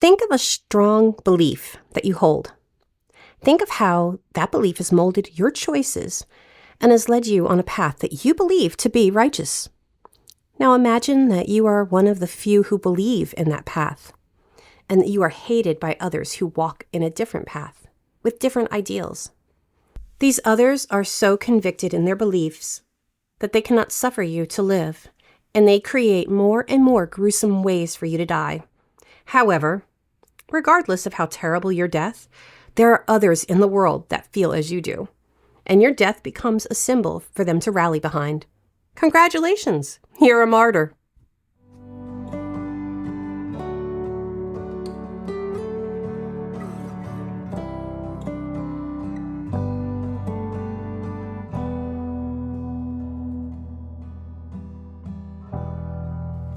Think of a strong belief that you hold. Think of how that belief has molded your choices and has led you on a path that you believe to be righteous. Now imagine that you are one of the few who believe in that path, and that you are hated by others who walk in a different path with different ideals. These others are so convicted in their beliefs that they cannot suffer you to live, and they create more and more gruesome ways for you to die. However, regardless of how terrible your death, there are others in the world that feel as you do, and your death becomes a symbol for them to rally behind. Congratulations, you're a martyr.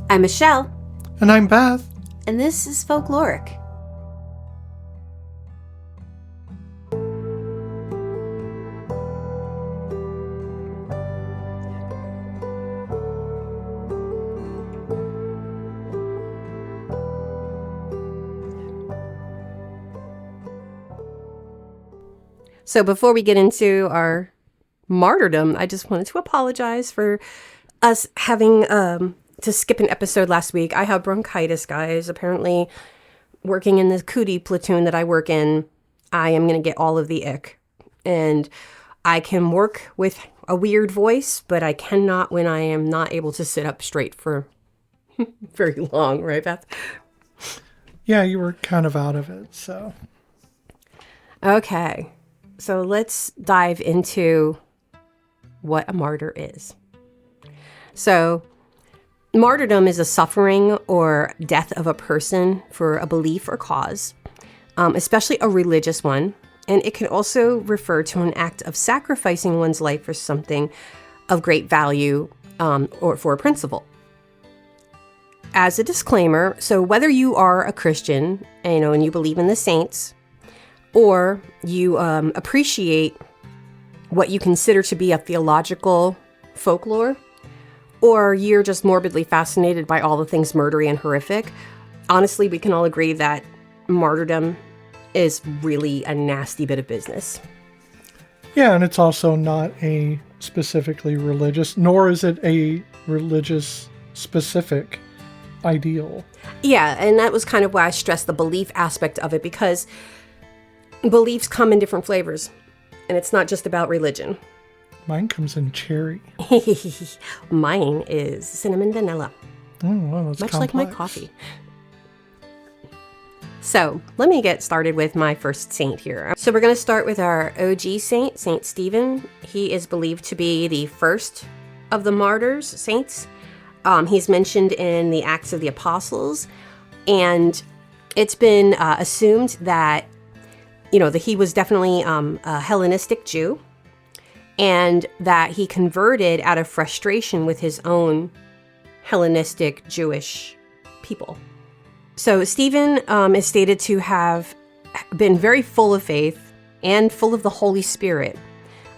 I'm Michelle. And I'm Beth. And this is Folkloric. So before we get into our martyrdom, I just wanted to apologize for us having to skip an episode last week. I have bronchitis, guys. Apparently, working in the cootie platoon that I work in, I am going to get all of the ick. And I can work with a weird voice, but I cannot when I am not able to sit up straight for very long, right, Beth? Yeah, you were kind of out of it, so. Okay, so let's dive into what a martyr is. So, martyrdom is a suffering or death of a person for a belief or cause, especially a religious one. And it can also refer to an act of sacrificing one's life for something of great value or for a principle. As a disclaimer, so whether you are a Christian, and you believe in the saints, or you appreciate what you consider to be a theological folklore, or you're just morbidly fascinated by all the things murdery and horrific, honestly, we can all agree that martyrdom is really a nasty bit of business. Yeah, and it's also not a specifically religious, nor is it a religious specific ideal. Yeah, and that was kind of why I stressed the belief aspect of it, because beliefs come in different flavors, and it's not just about religion. Mine comes in cherry. Mine is cinnamon vanilla. Oh, well, that's much complex. like my coffee. So let me get started with my first saint here. So we're going to start with our OG saint, Saint Stephen. He is believed to be the first of the martyrs, saints. He's mentioned in the Acts of the Apostles, and it's been assumed that that he was definitely a Hellenistic Jew, and that he converted out of frustration with his own Hellenistic Jewish people. So Stephen is stated to have been very full of faith and full of the Holy Spirit,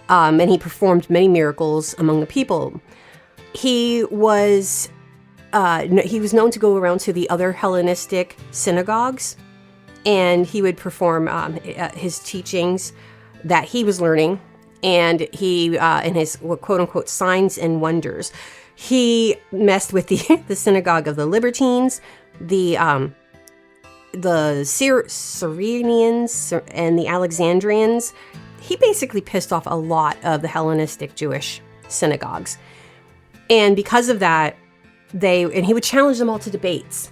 and he performed many miracles among the people. He was known to go around to the other Hellenistic synagogues, and he would perform his teachings that he was learning, and he in his quote-unquote signs and wonders. He messed with the synagogue of the Libertines, the Cyrenians and the Alexandrians. He basically pissed off a lot of the Hellenistic Jewish synagogues. And because of that, he would challenge them all to debates.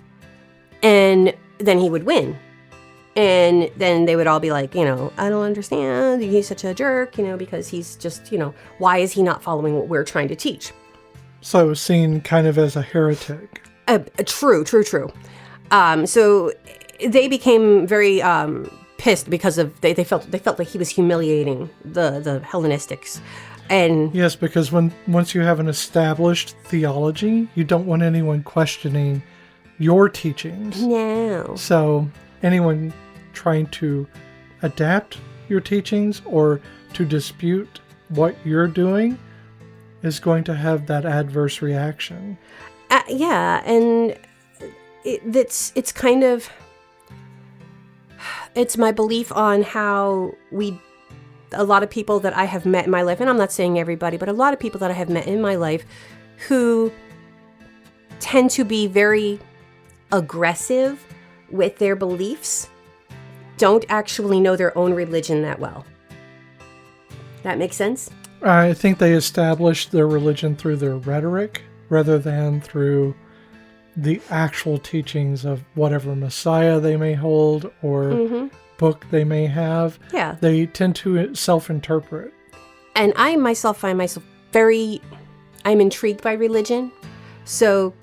And then he would win. And then they would all be like, I don't understand. He's such a jerk, because he's just, why is he not following what we're trying to teach? So seen kind of as a heretic. True. So they became very pissed because of they felt like he was humiliating the Hellenistics. And yes, because once you have an established theology, you don't want anyone questioning your teachings. No. So anyone trying to adapt your teachings or to dispute what you're doing is going to have that adverse reaction. Yeah, and it's kind of It's my belief on how a lot of people that I have met in my life, and I'm not saying everybody, but a lot of people that I have met in my life who tend to be very aggressive with their beliefs don't actually know their own religion that well. That makes sense? I think they established their religion through their rhetoric rather than through the actual teachings of whatever Messiah they may hold or book they may have. Yeah. They tend to self-interpret. And I myself find myself I'm intrigued by religion. So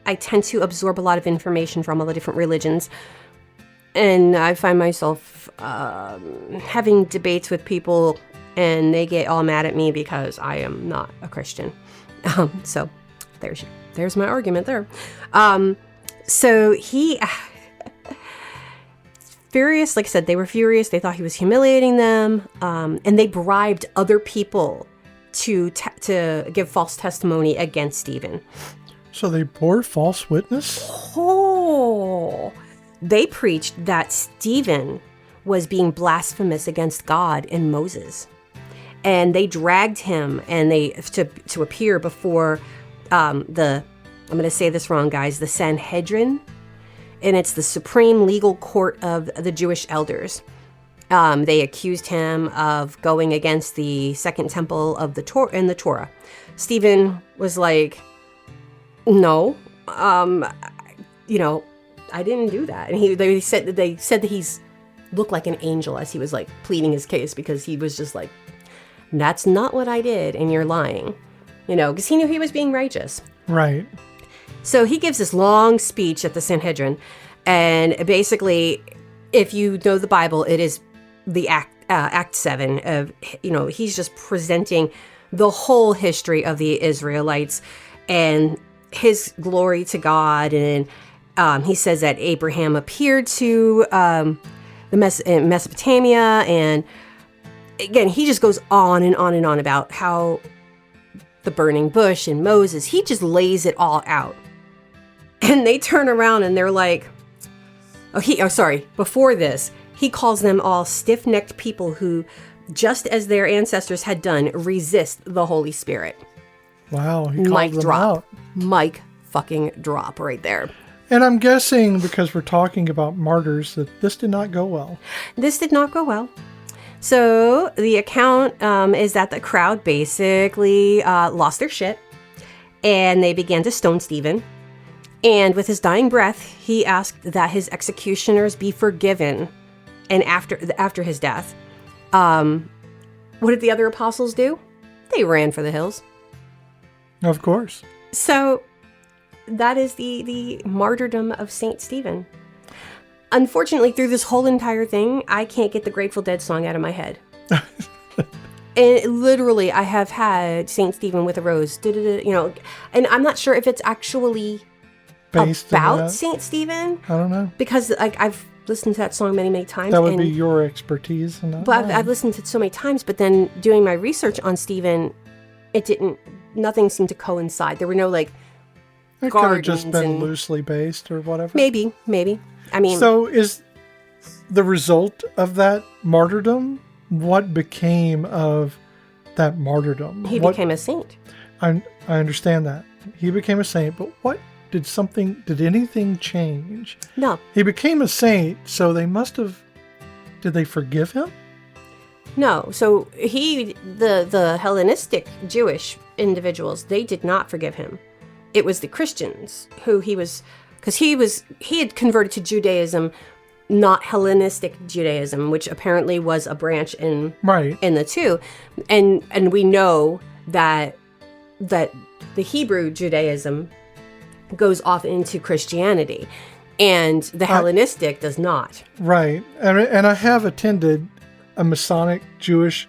I tend to absorb a lot of information from all the different religions. And I find myself having debates with people, and they get all mad at me because I am not a Christian. So there's my argument there. So he... furious, like I said, they were furious. They thought he was humiliating them. And they bribed other people to give false testimony against Stephen. So they bore false witness? Oh... They preached that Stephen was being blasphemous against God and Moses. And they dragged him and to appear before I'm going to say this wrong, guys, the Sanhedrin. And it's the supreme legal court of the Jewish elders. They accused him of going against the second temple of the Torah. Stephen was like, no, I didn't do that. And they said that he's looked like an angel as he was like pleading his case, because he was just like, that's not what I did, and you're lying, because he knew he was being righteous. Right. So he gives this long speech at the Sanhedrin, and basically, if you know the Bible, it is the Act 7 of, he's just presenting the whole history of the Israelites and his glory to God. And he says that Abraham appeared to Mesopotamia, and again, he just goes on and on and on about how the burning bush and Moses, he just lays it all out. And they turn around and they're like, before this, he calls them all stiff-necked people who, just as their ancestors had done, resist the Holy Spirit. Wow, he called them out. Mic fucking drop right there. And I'm guessing, because we're talking about martyrs, that this did not go well. This did not go well. So the account is that the crowd basically lost their shit, and they began to stone Stephen. And with his dying breath, he asked that his executioners be forgiven. And after his death, what did the other apostles do? They ran for the hills. Of course. So that is the martyrdom of Saint Stephen. Unfortunately, through this whole entire thing, I can't get the Grateful Dead song out of my head. And literally, I have had Saint Stephen with a rose, and I'm not sure if it's actually based about Saint Stephen. I don't know. Because I've listened to that song many, many times. That would be your expertise. But I've listened to it so many times, but then doing my research on Stephen, nothing seemed to coincide. There were no it could have just been loosely based or whatever. Maybe. I mean, so is the result of that martyrdom? What became of that martyrdom? He became a saint. I understand that. He became a saint, but did anything change? No. He became a saint, so did they forgive him? No. So the Hellenistic Jewish individuals, they did not forgive him. It was the Christians who he had converted to Judaism, not Hellenistic Judaism, which apparently was a branch in the two. And we know that the Hebrew Judaism goes off into Christianity, and the Hellenistic does not. Right. And I have attended a Masonic Jewish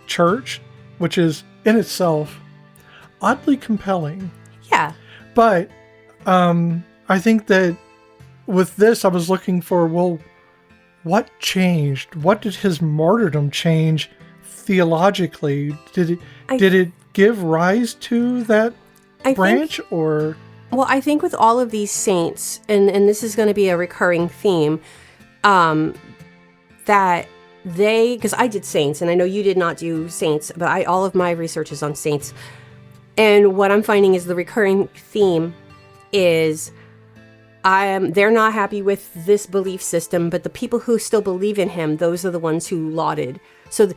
church, which is in itself oddly compelling. Yeah. But I think that with this, I was looking for, what changed? What did his martyrdom change theologically? Did it give rise to that branch, or? Well, I think with all of these saints, and this is going to be a recurring theme, that because I did saints, and I know you did not do saints, but all of my research is on saints. And what I'm finding is the recurring theme is they're not happy with this belief system, but the people who still believe in him, those are the ones who lauded. So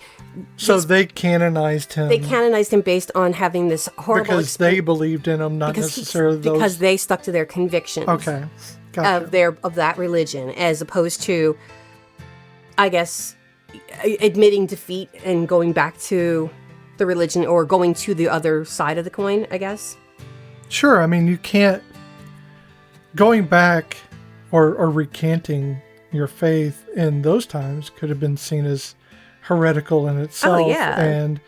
they canonized him. They canonized him based on having this horrible because they believed in him, not necessarily those. Because they stuck to their convictions. Okay, gotcha. of that religion, as opposed to, I guess, admitting defeat and going back to the religion, or going to the other side of the coin, I guess. Sure. I mean, you can't. Going back or recanting your faith in those times could have been seen as heretical in itself. Oh, yeah. And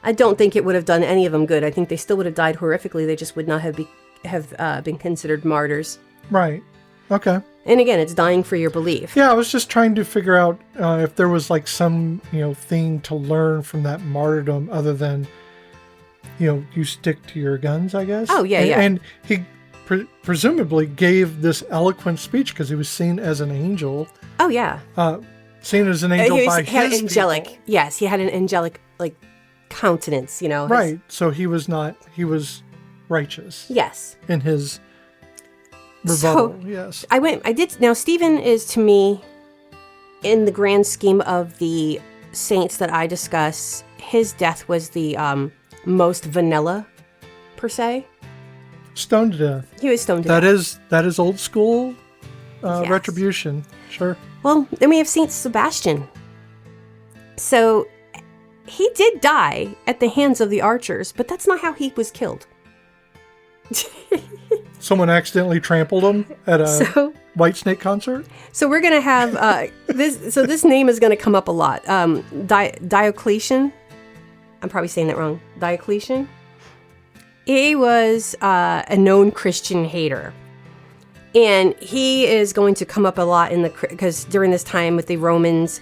I don't think it would have done any of them good. I think they still would have died horrifically. They just would not have been considered martyrs. Right. Okay. And again, it's dying for your belief. Yeah, I was just trying to figure out if there was like some, thing to learn from that martyrdom other than, you stick to your guns, I guess. Oh, yeah, yeah. And he presumably gave this eloquent speech because he was seen as an angel. Oh, yeah. Seen as an angel by his angelic. people. Yes, he had an angelic, countenance, Right. So he was righteous. Yes. In his rebuttal, so, yes. Now, Stephen is, to me, in the grand scheme of the saints that I discuss, his death was the most vanilla, per se. Stoned to death. He was stoned to death. That is old school Yes. retribution. Sure. Well, then we have Saint Sebastian. So, he did die at the hands of the archers, but that's not how he was killed. Someone accidentally trampled him at a Whitesnake concert? So we're going to have this. So this name is going to come up a lot. Diocletian. I'm probably saying that wrong. Diocletian. He was a known Christian hater. And he is going to come up a lot because during this time with the Romans,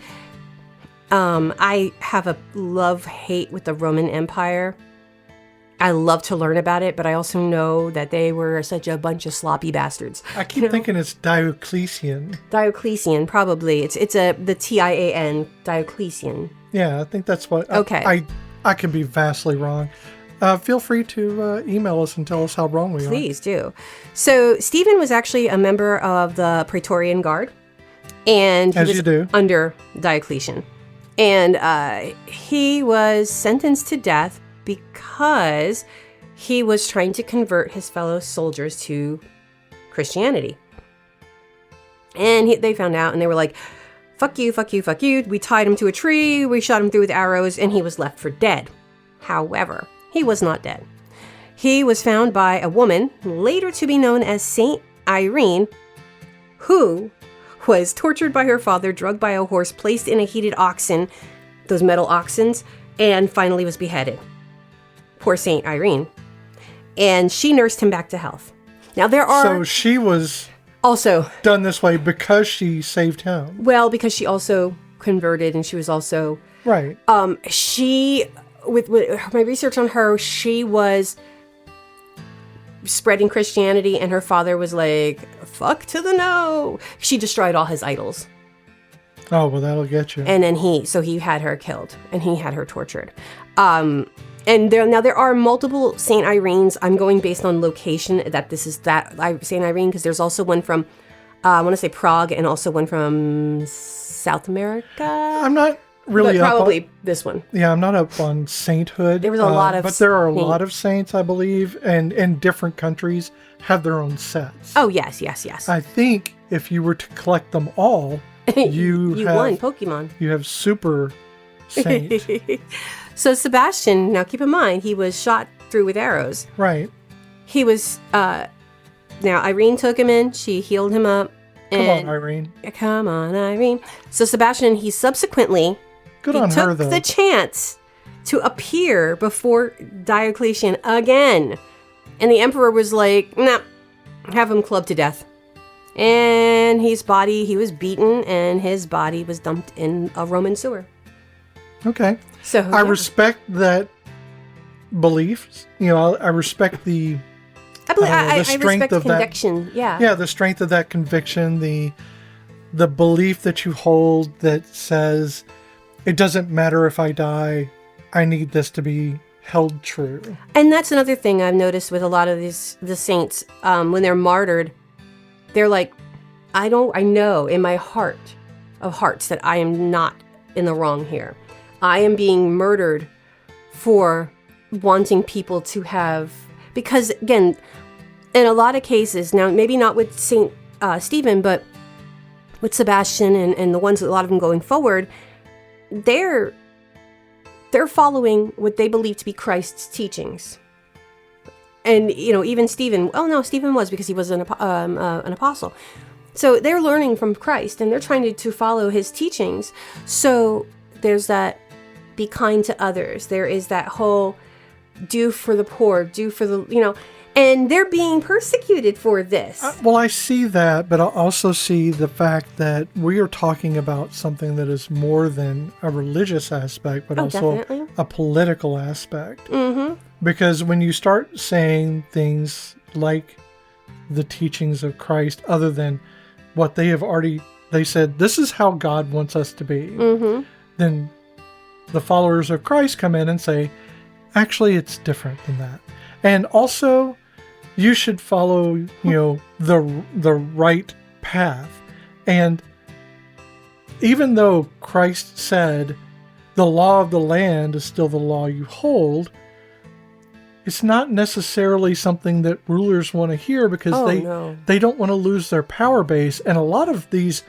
I have a love-hate with the Roman Empire. I love to learn about it, but I also know that they were such a bunch of sloppy bastards. I keep thinking it's Diocletian. Diocletian, probably. It's the Tian, Diocletian. Yeah, I think that's what. Okay. I can be vastly wrong. Feel free to email us and tell us how wrong we are. Please do. So Stephen was actually a member of the Praetorian Guard, and he was under Diocletian, and he was sentenced to death because he was trying to convert his fellow soldiers to Christianity. And they found out, and they were like, fuck you, fuck you, fuck you. We tied him to a tree, we shot him through with arrows, and he was left for dead. However, he was not dead. He was found by a woman, later to be known as Saint Irene, who was tortured by her father, drugged by a horse, placed in a heated oxen, those metal oxens, and finally was beheaded. Poor Saint Irene. And she nursed him back to health. Now So she was also done this way because she saved him. Well, because she also converted, and she was also right. She, with my research on her, she was spreading Christianity, and her father was like, "Fuck to the no." She destroyed all his idols. Oh, well, that'll get you. And then he had her killed, and he had her tortured. And there are multiple Saint Irenes. I'm going based on location that this is Saint Irene, because there's also one from, I want to say Prague, and also one from South America. I'm not really probably this one. Yeah, I'm not up on sainthood. There was a lot of but there are a lot of saints, I believe, and different countries have their own sets. Oh, yes. I think if you were to collect them all, you won Pokemon. You have super saint. So Sebastian, now keep in mind, he was shot through with arrows. Right. He was, now Irene took him in, she healed him up. Come on, Irene. Come on, Irene. So Sebastian, he subsequently took the chance to appear before Diocletian again. And the emperor was like, nah, have him clubbed to death. And he was beaten, and his body was dumped in a Roman sewer. Okay. So I respect that belief. I respect the I strength respect of conviction. that. Yeah, the strength of that conviction. the belief that you hold that says, it doesn't matter if I die, I need this to be held true. And that's another thing I've noticed with a lot of the saints, when they're martyred, they're like, I know in my heart of hearts that I am not in the wrong here. I am being murdered for wanting people to have, because again, in a lot of cases, now maybe not with Saint Stephen, but with Sebastian and the ones, a lot of them going forward, they're following what they believe to be Christ's teachings. And, even Stephen, Stephen was, because he was an apostle. So they're learning from Christ, and they're trying to follow his teachings. So there's that, be kind to others. There is that whole do for the poor, do for the, and they're being persecuted for this. Well, I see that, but I also see the fact that we are talking about something that is more than a religious aspect, but also definitely. A political aspect. Mm-hmm. Because when you start saying things like the teachings of Christ, other than what they said, this is how God wants us to be, Mm-hmm. then the followers of Christ come in and say, actually, it's different than that. And also, you should follow, the right path. And even though Christ said the law of the land is still the law you hold, it's not necessarily something that rulers want to hear, because they don't want to lose their power base. And a lot of these,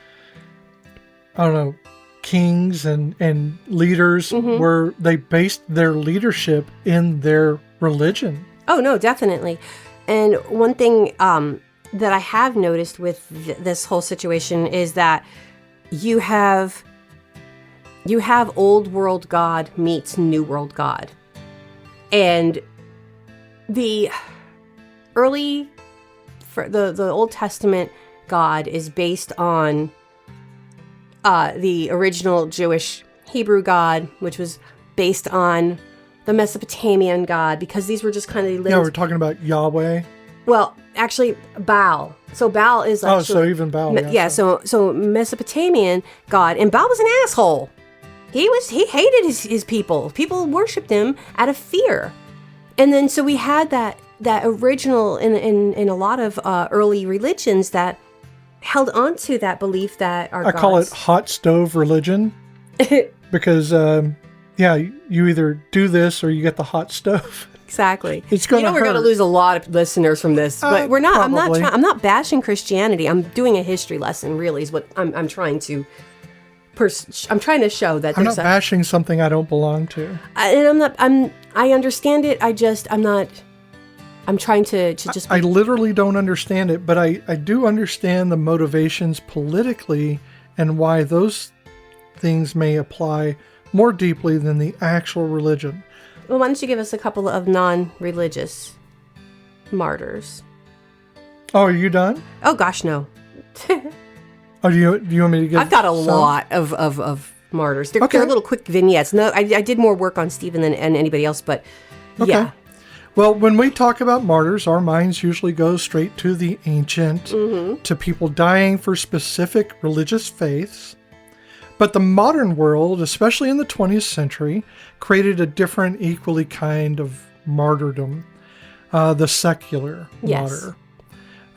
kings and leaders, Mm-hmm. where they based their leadership in their religion. Oh, no, definitely. And one thing that I have noticed with this whole situation is that you have old world God meets new world God. And the Old Testament God is based on the original Jewish Hebrew God, which was based on the Mesopotamian God, because these were just kind of Yeah, we're talking about Yahweh. Well, actually, Baal. So Baal is actually... so even Baal. So Mesopotamian God, and Baal was an asshole. He hated his people. People worshipped him out of fear. And then so we had that original in a lot of early religions that held on to that belief that our I call it hot stove religion, because you either do this or you get the hot stove. Exactly. It's going to we're going to lose a lot of listeners from this, but we're not. Probably. I'm not bashing Christianity. I'm doing a history lesson. Really, is what I'm trying to. I'm trying to show that I'm not bashing something I don't belong to. I understand it. I'm trying to just. I literally don't understand it, but I do understand the motivations politically and why those things may apply more deeply than the actual religion. Well, why don't you give us a couple of non-religious martyrs? Oh, are you done? Oh gosh, no. Oh, do you want me to give? I've got a some? lot of martyrs. They're Okay. little quick vignettes. No, I did more work on Stephen than anybody else, but Okay. yeah. Well, when we talk about martyrs, our minds usually go straight to the ancient, to people dying for specific religious faiths. But the modern world, especially in the 20th century, created a different, equally kind of martyrdom, the secular Yes.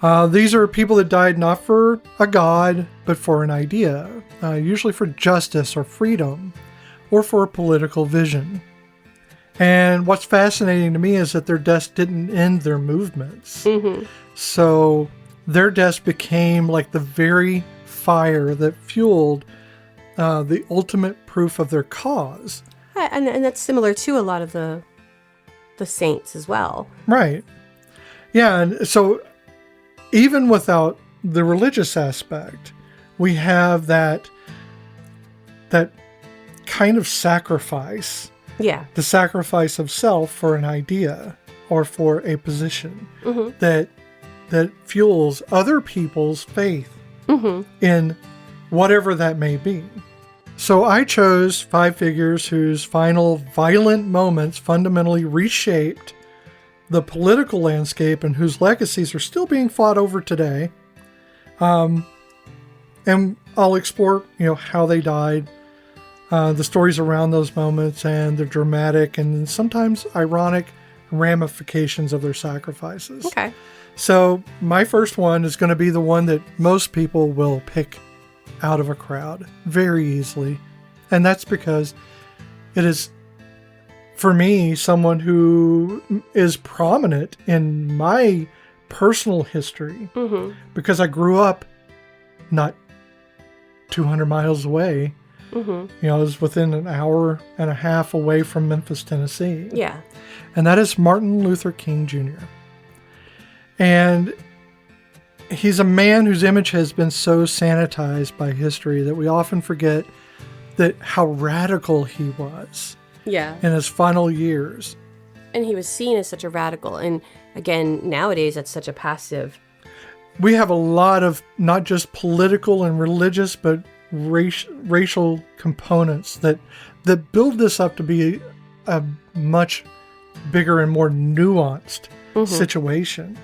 martyr. These are people that died not for a god, but for an idea, usually for justice or freedom, or for a political vision. And what's fascinating to me is that their deaths didn't end their movements. Mm-hmm. So their deaths became like the very fire that fueled the ultimate proof of their cause. And that's similar to a lot of the saints as well. Right. Yeah, and so even without the religious aspect, we have that kind of sacrifice. Yeah. The sacrifice of self for an idea or for a position that fuels other people's faith in whatever that may be. So I chose 5 figures whose final violent moments fundamentally reshaped the political landscape and whose legacies are still being fought over today. And I'll explore, how they died, the stories around those moments, and the dramatic and sometimes ironic ramifications of their sacrifices. Okay. So my first one is going to be the one that most people will pick out of a crowd very easily. And that's because it is, for me, someone who is prominent in my personal history. Mm-hmm. Because I grew up not 200 miles away. Mm-hmm. I was within an hour and a half away from Memphis, Tennessee. Yeah. And that is Martin Luther King Jr. And he's a man whose image has been so sanitized by history that we often forget that how radical he was. Yeah. In his final years. And he was seen as such a radical. And again, nowadays, that's such a passive. We have a lot of not just political and religious, but racial components that build this up to be a much bigger and more nuanced situation.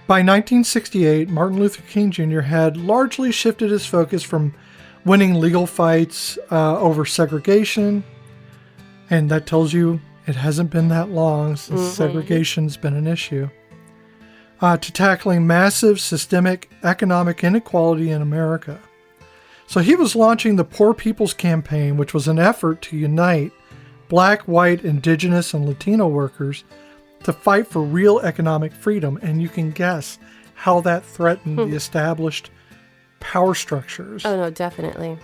By 1968, Martin Luther King Jr. had largely shifted his focus from winning legal fights over segregation, and that tells you it hasn't been that long since segregation's been an issue, to tackling massive systemic economic inequality in America. So he was launching the Poor People's Campaign, which was an effort to unite Black, white, Indigenous, and Latino workers to fight for real economic freedom. And you can guess how that threatened the established power structures. Oh, no, definitely.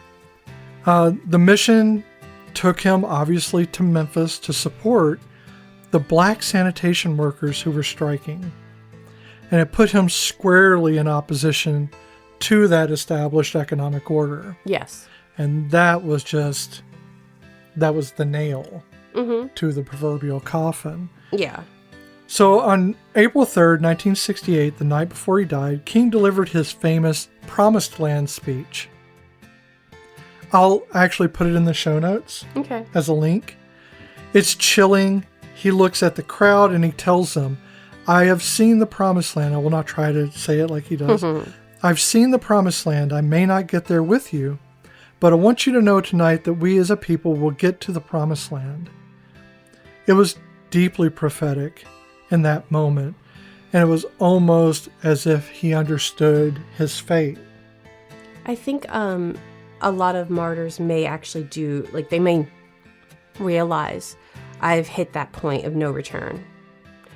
The mission took him, obviously, to Memphis to support the Black sanitation workers who were striking. And it put him squarely in opposition to that established economic order. Yes. And that was the nail to the proverbial coffin. Yeah. So on April 3rd, 1968, the night before he died, King delivered his famous Promised Land speech. I'll actually put it in the show notes as a link. It's chilling. He looks at the crowd and he tells them, I have seen the Promised Land. I will not try to say it like he does. I've seen the Promised Land. I may not get there with you, but I want you to know tonight that we as a people will get to the Promised Land. It was deeply prophetic in that moment, and it was almost as if he understood his fate. I think a lot of martyrs may actually they may realize I've hit that point of no return.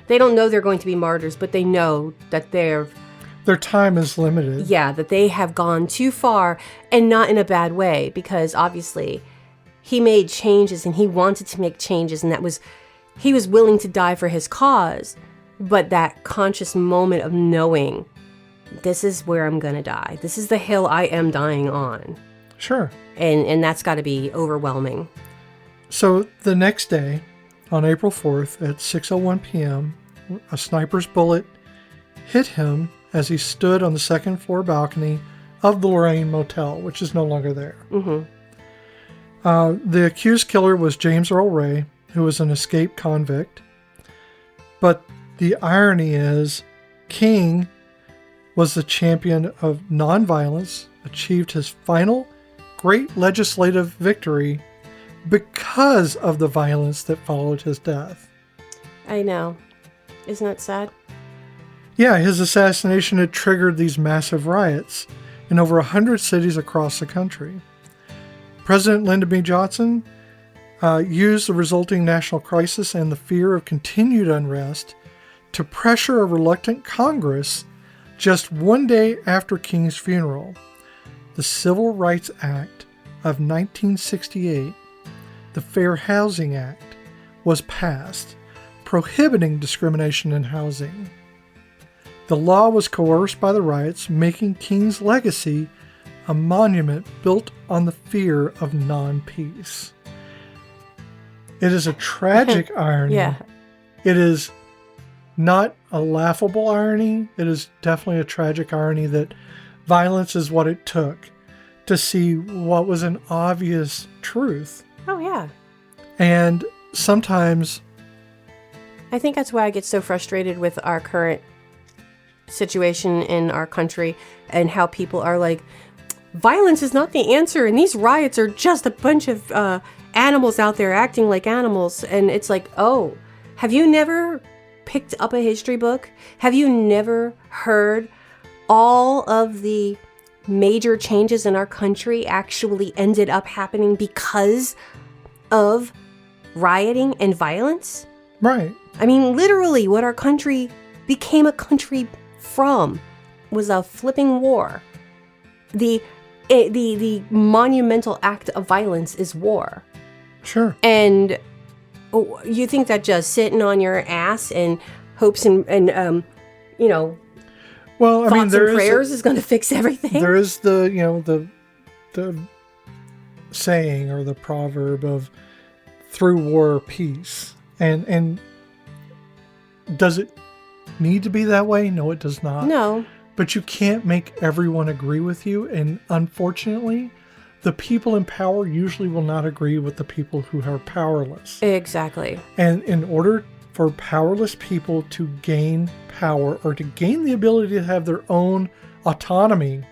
They don't know they're going to be martyrs, but they know that their time is limited. Yeah, that they have gone too far, and not in a bad way, because obviously he made changes and he wanted to make changes, and he was willing to die for his cause. But that conscious moment of knowing, this is where I'm going to die. This is the hill I am dying on. Sure. And that's got to be overwhelming. So the next day, on April 4th at 6:01 p.m., a sniper's bullet hit him as he stood on the second floor balcony of the Lorraine Motel, which is no longer there. The accused killer was James Earl Ray, who was an escaped convict. But the irony is, King was the champion of nonviolence, achieved his final great legislative victory because of the violence that followed his death. I know. Isn't that sad? Yeah, his assassination had triggered these massive riots in over 100 cities across the country. President Lyndon B. Johnson used the resulting national crisis and the fear of continued unrest to pressure a reluctant Congress just one day after King's funeral. The Civil Rights Act of 1968, the Fair Housing Act, was passed, prohibiting discrimination in housing. The law was coerced by the riots, making King's legacy a monument built on the fear of non-peace. It is a tragic irony. Yeah. It is not a laughable irony. It is definitely a tragic irony that violence is what it took to see what was an obvious truth. Oh, yeah. And sometimes... I think that's why I get so frustrated with our current situation in our country and how people are like, violence is not the answer, and these riots are just a bunch of animals out there acting like animals. And it's like, oh, have you never picked up a history book? Have you never heard all of the major changes in our country actually ended up happening because of rioting and violence? Right. I mean, literally what our country became a country from was a flipping war. The monumental act of violence is war. Sure. And you think that just sitting on your ass and hopes and you know, well, I mean, thoughts and prayers is going to fix everything? There is the saying or the proverb of through war, peace. And does it need to be that way? No, it does not. No. But you can't make everyone agree with you. And unfortunately, the people in power usually will not agree with the people who are powerless. Exactly. And in order for powerless people to gain power or to gain the ability to have their own autonomy,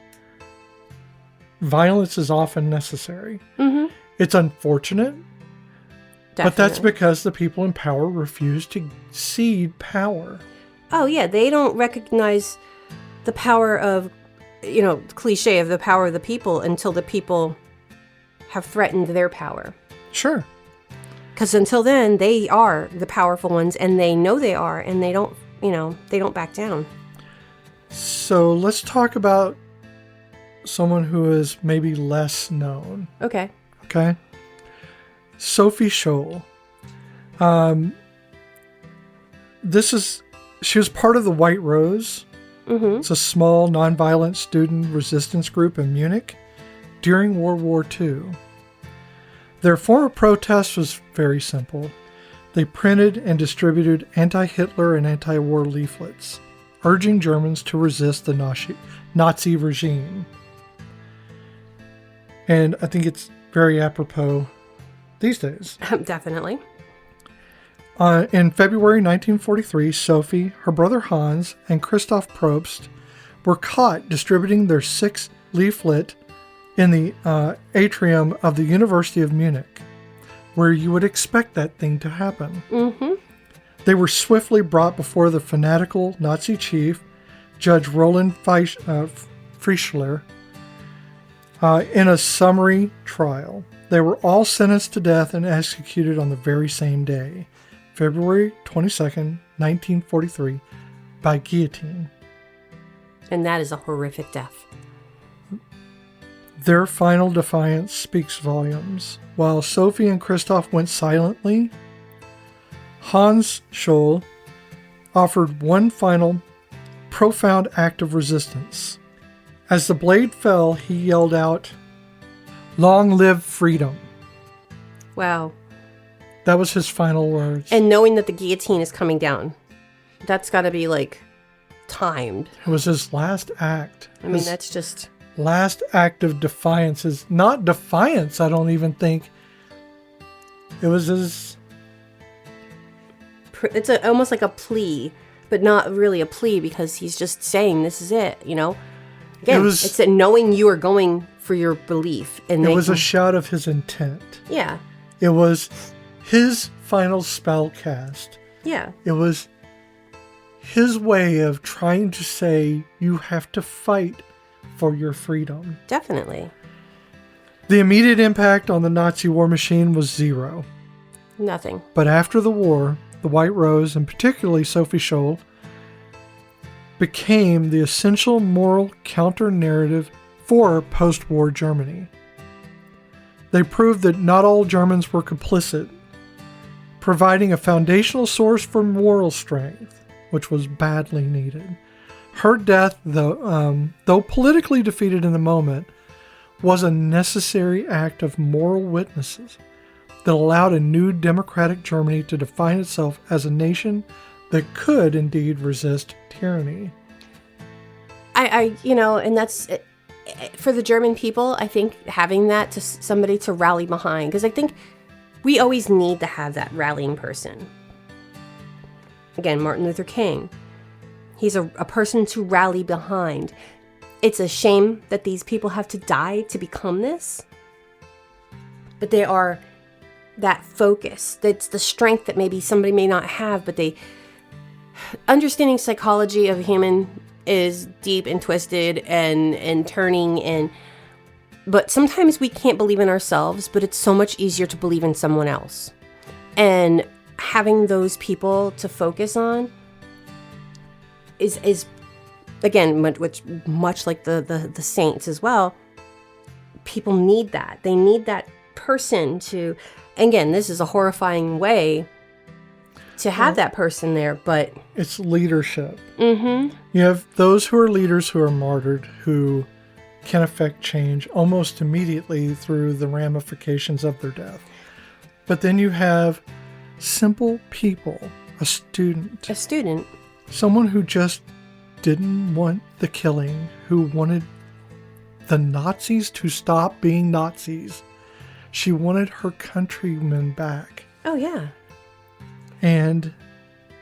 violence is often necessary. Mm-hmm. It's unfortunate, but that's because the people in power refuse to cede power. Oh, yeah. They don't recognize the power of, cliche of the power of the people until the people have threatened their power. Sure. Because until then, they are the powerful ones, and they know they are, and they don't back down. So let's talk about someone who is maybe less known. Okay. Sophie Scholl. She was part of the White Rose. Mm-hmm. It's a small, nonviolent student resistance group in Munich during World War II. Their form of protest was very simple. They printed and distributed anti-Hitler and anti-war leaflets, urging Germans to resist the Nazi regime. And I think it's very apropos these days. Definitely. In February 1943, Sophie, her brother Hans, and Christoph Probst were caught distributing their 6th leaflet in the atrium of the University of Munich, where you would expect that thing to happen. Mm-hmm. They were swiftly brought before the fanatical Nazi chief, Judge Roland Frischler, in a summary trial. They were all sentenced to death and executed on the very same day, February 22nd, 1943, by guillotine. And that is a horrific death. Their final defiance speaks volumes. While Sophie and Christoph went silently, Hans Scholl offered one final profound act of resistance. As the blade fell, he yelled out, "Long live freedom." Wow. That was his final words. And knowing that the guillotine is coming down, that's got to be timed. It was his last act. I mean, that's just... last act of defiance is not defiance, I don't even think. It was his... It's almost like a plea, but not really a plea because he's just saying this is it, Again, it's knowing you are going for your belief. And it was a shout of his intent. Yeah. It was his final spell cast. Yeah. It was his way of trying to say you have to fight for your freedom. Definitely. The immediate impact on the Nazi war machine was zero. Nothing. But after the war, the White Rose, and particularly Sophie Scholl, became the essential moral counter-narrative for post-war Germany. They proved that not all Germans were complicit, providing a foundational source for moral strength, which was badly needed. Her death, though politically defeated in the moment, was a necessary act of moral witnesses that allowed a new democratic Germany to define itself as a nation that could indeed resist tyranny. And that's, for the German people, I think having that to somebody to rally behind, because I think we always need to have that rallying person. Again, Martin Luther King. He's a person to rally behind. it's a shame that these people have to die to become this. But they are that focus. That's the strength that maybe somebody may not have, but they... Understanding psychology of a human is deep and twisted and turning, but sometimes we can't believe in ourselves, but it's so much easier to believe in someone else. And having those people to focus on is again, which much like the saints as well, people need that. They need that person to, again, this is a horrifying way to have that person there, but... It's leadership. Mm-hmm. You have those who are leaders who are martyred, who can affect change almost immediately through the ramifications of their death. But then you have simple people, a student. Someone who just didn't want the killing, who wanted the Nazis to stop being Nazis. She wanted her countrymen back. Oh, yeah. And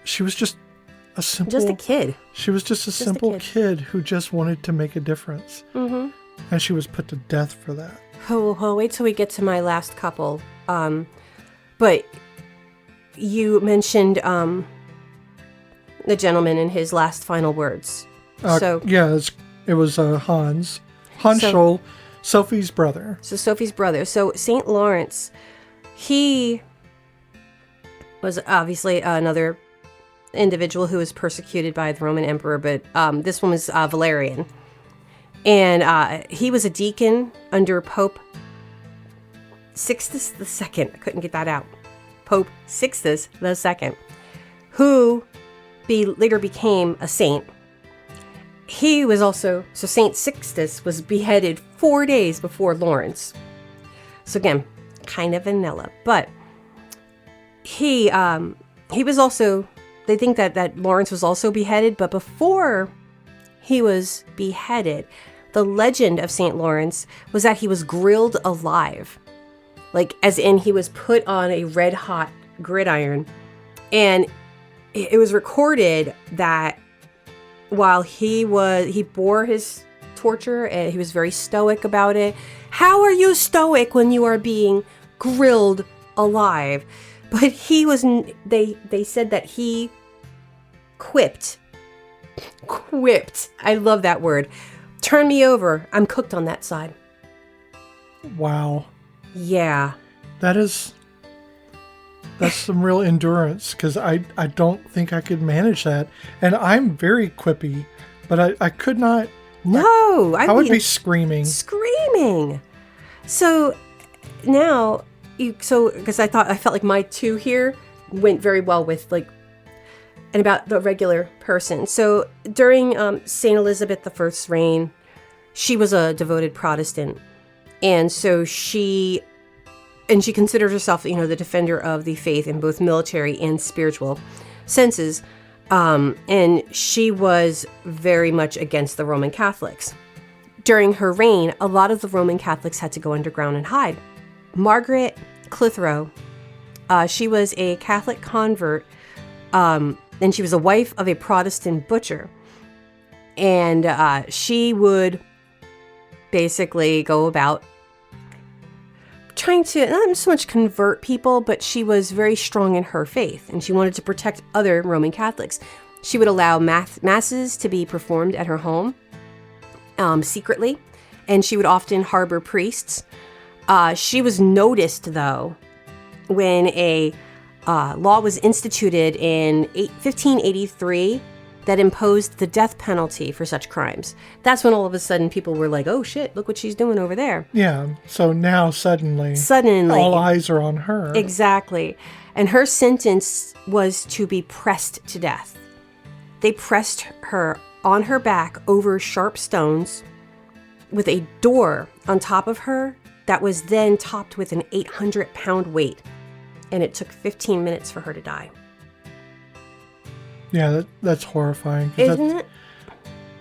she was just a kid. She was just a simple kid who just wanted to make a difference. Mm-hmm. And she was put to death for that. Oh, wait till we get to my last couple. But you mentioned the gentleman in his last final words. Yeah, it was Hans. Scholl, Sophie's brother. So Sophie's brother. So St. Lawrence, he... was obviously another individual who was persecuted by the Roman emperor, but this one was Valerian. And he was a deacon under Pope Sixtus II. I couldn't get that out. Pope Sixtus II, who later became a saint. He was also, so Saint Sixtus was beheaded 4 days before Lawrence. So again, kind of vanilla, but he was also, they think that Lawrence was also beheaded, but before he was beheaded, the legend of St. Lawrence was that he was grilled alive. Like, as in he was put on a red hot gridiron. And it was recorded that while he bore his torture, and he was very stoic about it. How are you stoic when you are being grilled alive? But he was, they said that he quipped. I love that word. Turn me over. I'm cooked on that side. Wow. Yeah. That's some real endurance, because I don't think I could manage that. And I'm very quippy, but I could not. No. I would be screaming. So now... because I felt like my two here went very well with and about the regular person. So during Saint Elizabeth I's reign, she was a devoted Protestant, and so she considered herself, the defender of the faith in both military and spiritual senses, and she was very much against the Roman Catholics. During her reign, a lot of the Roman Catholics had to go underground and hide. Margaret Clitheroe, she was a Catholic convert, and she was a wife of a Protestant butcher. And she would basically go about trying to not so much convert people, but she was very strong in her faith, and she wanted to protect other Roman Catholics. She would allow masses to be performed at her home secretly, and she would often harbor priests. She was noticed, though, when a law was instituted in 1583 that imposed the death penalty for such crimes. That's when all of a sudden people were like, oh shit, look what she's doing over there. Yeah, so now suddenly all eyes are on her. Exactly. And her sentence was to be pressed to death. They pressed her on her back over sharp stones with a door on top of her that was then topped with an 800-pound weight. And it took 15 minutes for her to die. Yeah, that's horrifying. Isn't it?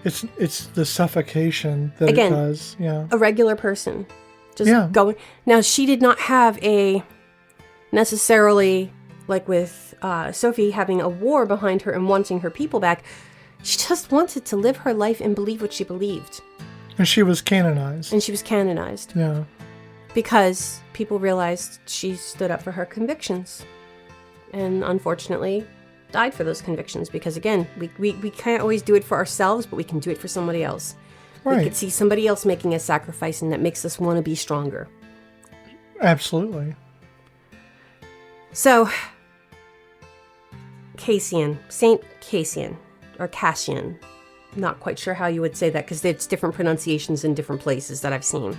It's the suffocation that Again, it does. Yeah. A regular person. Just going. Now, she did not have necessarily, like with Sophie, having a war behind her and wanting her people back. She just wanted to live her life and believe what she believed. And she was canonized. And she was canonized. Yeah. Because people realized she stood up for her convictions. And unfortunately, died for those convictions. Because again, we can't always do it for ourselves, but we can do it for somebody else. Right. We could see somebody else making a sacrifice, and that makes us want to be stronger. Absolutely. So, Cassian, Saint Cassian, or Cassian. Not quite sure how you would say that, because it's different pronunciations in different places that I've seen.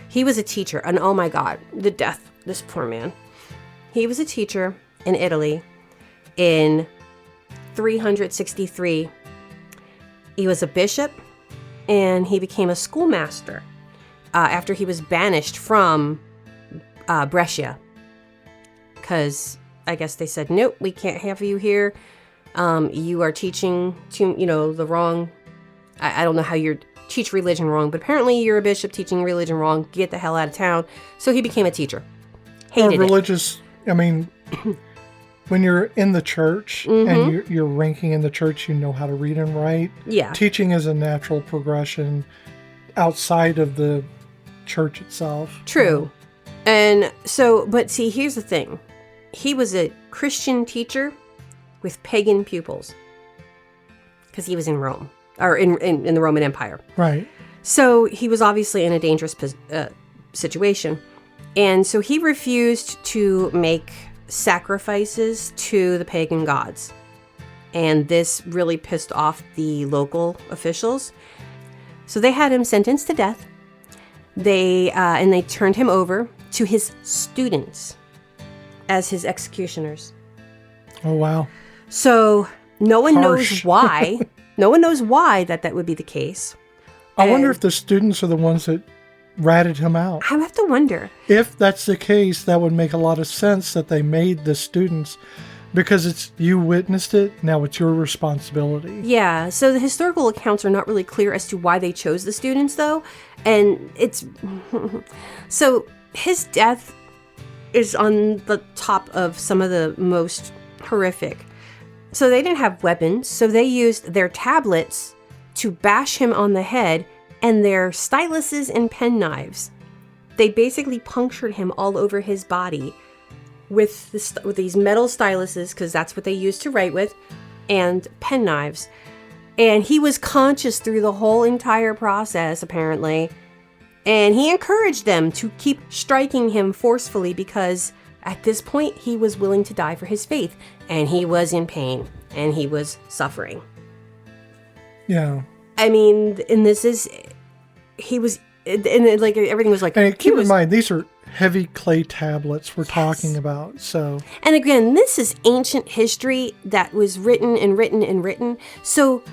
He was a teacher, and oh my God, the death, this poor man. He was a teacher in Italy in 363. He was a bishop, and he became a schoolmaster after he was banished from Brescia. Because I guess they said, nope, we can't have you here. You are teaching the wrong... I don't know how you teach religion wrong, but apparently you're a bishop teaching religion wrong. Get the hell out of town. So he became a teacher. Hated religious, it. I mean, when you're in the church and you're ranking in the church, you know how to read and write. Yeah. Teaching is a natural progression outside of the church itself. True. And so, but see, here's the thing. He was a Christian teacher with pagan pupils because he was in Rome. Or in the Roman Empire. Right. So he was obviously in a dangerous situation. And so he refused to make sacrifices to the pagan gods. And this really pissed off the local officials. So they had him sentenced to death. They turned him over to his students as his executioners. Oh, wow. So no one Harsh. knows why. No one knows why that would be the case. I wonder if the students are the ones that ratted him out. I have to wonder. If that's the case, that would make a lot of sense that they made the students, because you witnessed it, now it's your responsibility. Yeah, so the historical accounts are not really clear as to why they chose the students, though. And it's... So his death is on the top of some of the most horrific. So they didn't have weapons, so they used their tablets to bash him on the head and their styluses and penknives. They basically punctured him all over his body with these metal styluses, because that's what they used to write with, and penknives. And he was conscious through the whole entire process, apparently. And he encouraged them to keep striking him forcefully because at this point he was willing to die for his faith. And he was in pain. And he was suffering. Yeah. I mean, and this is... He was... And like everything was like... And keep in mind, these are heavy clay tablets we're talking about, so... And again, this is ancient history that was written and written and written. So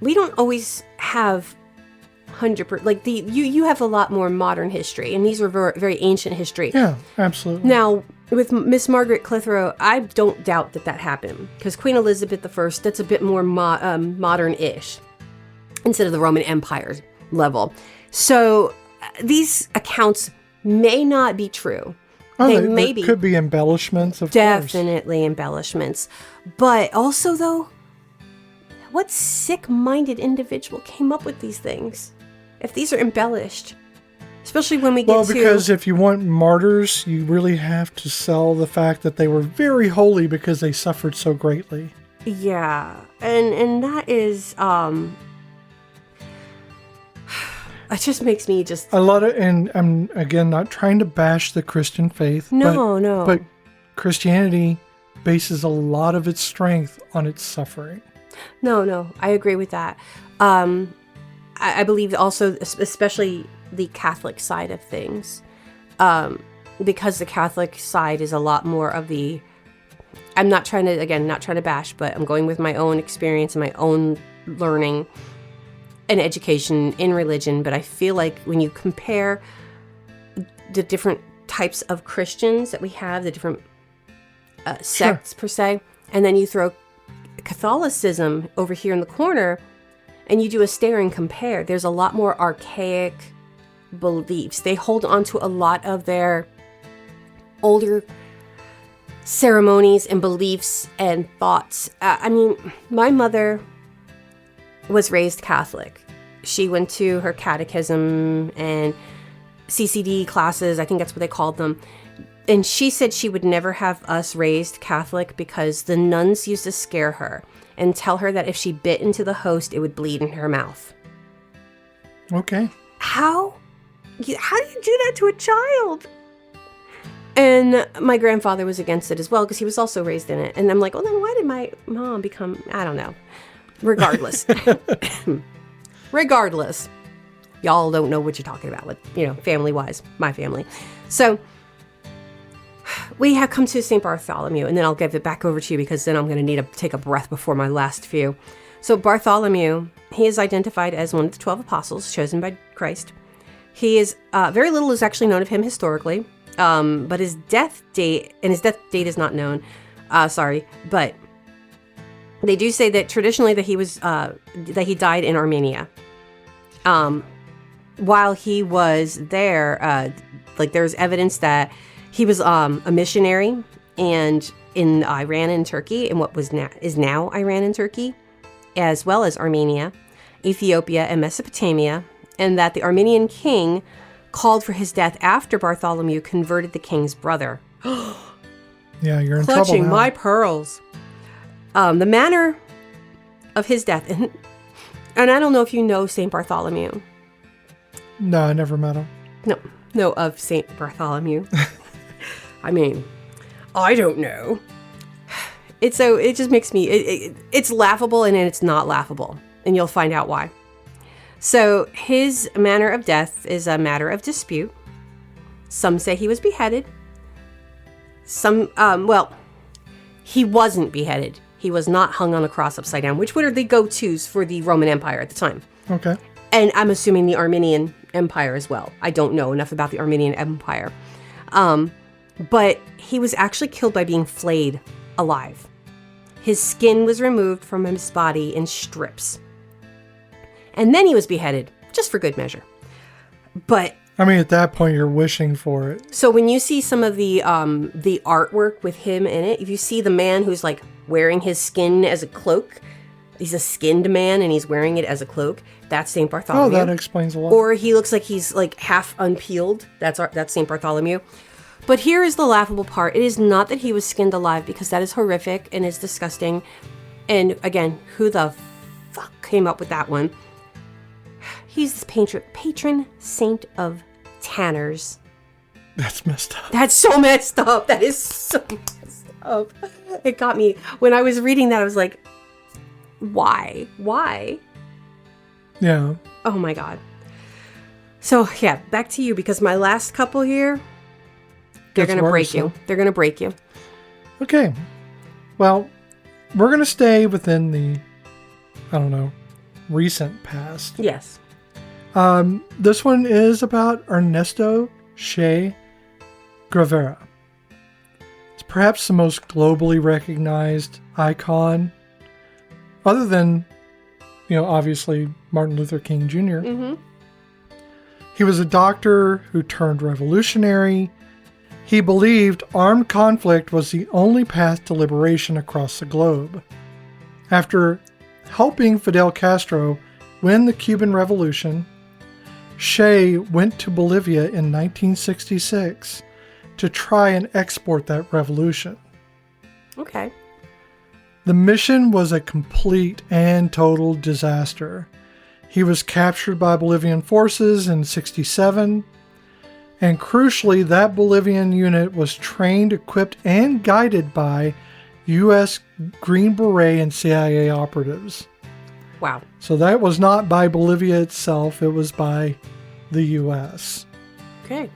we don't always have 100%... Like, you have a lot more modern history, and these are very, very ancient history. Yeah, absolutely. Now, with Miss Margaret Clitheroe, I don't doubt that happened. Because Queen Elizabeth I, that's a bit more modern-ish. Instead of the Roman Empire level. So these accounts may not be true. They could be embellishments, of course. Definitely embellishments. But also, though, what sick-minded individual came up with these things? If these are embellished. Especially when we get Well, because if you want martyrs, you really have to sell the fact that they were very holy because they suffered so greatly. Yeah. And that is... It just makes me just... A lot of... And I'm, again, not trying to bash the Christian faith. No. But Christianity bases a lot of its strength on its suffering. No. I agree with that. I believe also, especially the Catholic side of things, because the Catholic side is a lot more of the... I'm not trying to bash, but I'm going with my own experience and my own learning and education in religion. But I feel like when you compare the different types of Christians that we have, the different sects per se, and then you throw Catholicism over here in the corner, and you do a stare and compare, there's a lot more archaic beliefs. They hold on to a lot of their older ceremonies and beliefs and thoughts. I mean, my mother was raised Catholic, she went to her catechism and CCD classes. I think that's what they called them. And she said she would never have us raised Catholic because the nuns used to scare her and tell her that if she bit into the host, it would bleed in her mouth. Okay. How do you do that to a child? And my grandfather was against it as well because he was also raised in it. And I'm like, well, then why did my mom become, I don't know. Regardless. Regardless. Y'all don't know what you're talking about with, family-wise, my family. So we have come to St. Bartholomew, and then I'll give it back over to you because then I'm going to need to take a breath before my last few. So Bartholomew, he is identified as one of the 12 apostles chosen by Christ. He is, very little is actually known of him historically, but his death date is not known. But they do say that traditionally that he was, that he died in Armenia. While he was there, there's evidence that he was a missionary and in Iran and Turkey, in what is now Iran and Turkey, as well as Armenia, Ethiopia, and Mesopotamia, and that the Armenian king called for his death after Bartholomew converted the king's brother. Yeah, you're in Clutching trouble now. my pearls. The manner of his death, and I don't know if you know St. Bartholomew. No, I never met him. No, of St. Bartholomew. I mean, I don't know. It just makes me, it's laughable and then it's not laughable. And you'll find out why. So his manner of death is a matter of dispute. Some say he was beheaded. He wasn't beheaded. He was not hung on a cross upside down, which were the go-tos for the Roman Empire at the time. Okay. And I'm assuming the Armenian Empire as well. I don't know enough about the Armenian Empire. But he was actually killed by being flayed alive. His skin was removed from his body in strips. And then he was beheaded, just for good measure. But I mean, at that point, you're wishing for it. so when you see some of the artwork with him in it, if you see the man who's like wearing his skin as a cloak, he's a skinned man and he's wearing it as a cloak, that's St. Bartholomew. Oh, that explains a lot. Or he looks like he's like half unpeeled. That's St. Bartholomew. But here is the laughable part. It is not that he was skinned alive, because that is horrific and is disgusting. And again, who the fuck came up with that one? He's the patron saint of tanners. That's messed up. That's so messed up. That is so messed up. It got me. When I was reading that, I was like, why? Why? Yeah. Oh my God. So yeah, back to you, because my last couple here, they're going to break you. They're going to break you. Okay. Well, we're going to stay within the, recent past. Yes. This one is about Ernesto Che Guevara. It's perhaps the most globally recognized icon, other than, obviously Martin Luther King Jr. Mm-hmm. He was a doctor who turned revolutionary. He believed armed conflict was the only path to liberation across the globe. After helping Fidel Castro win the Cuban Revolution, Che went to Bolivia in 1966 to try and export that revolution. Okay. The mission was a complete and total disaster. He was captured by Bolivian forces in 1967. And crucially, that Bolivian unit was trained, equipped, and guided by U.S. Green Beret and CIA operatives. Wow. So that was not by Bolivia itself, it was by the U.S. Okay.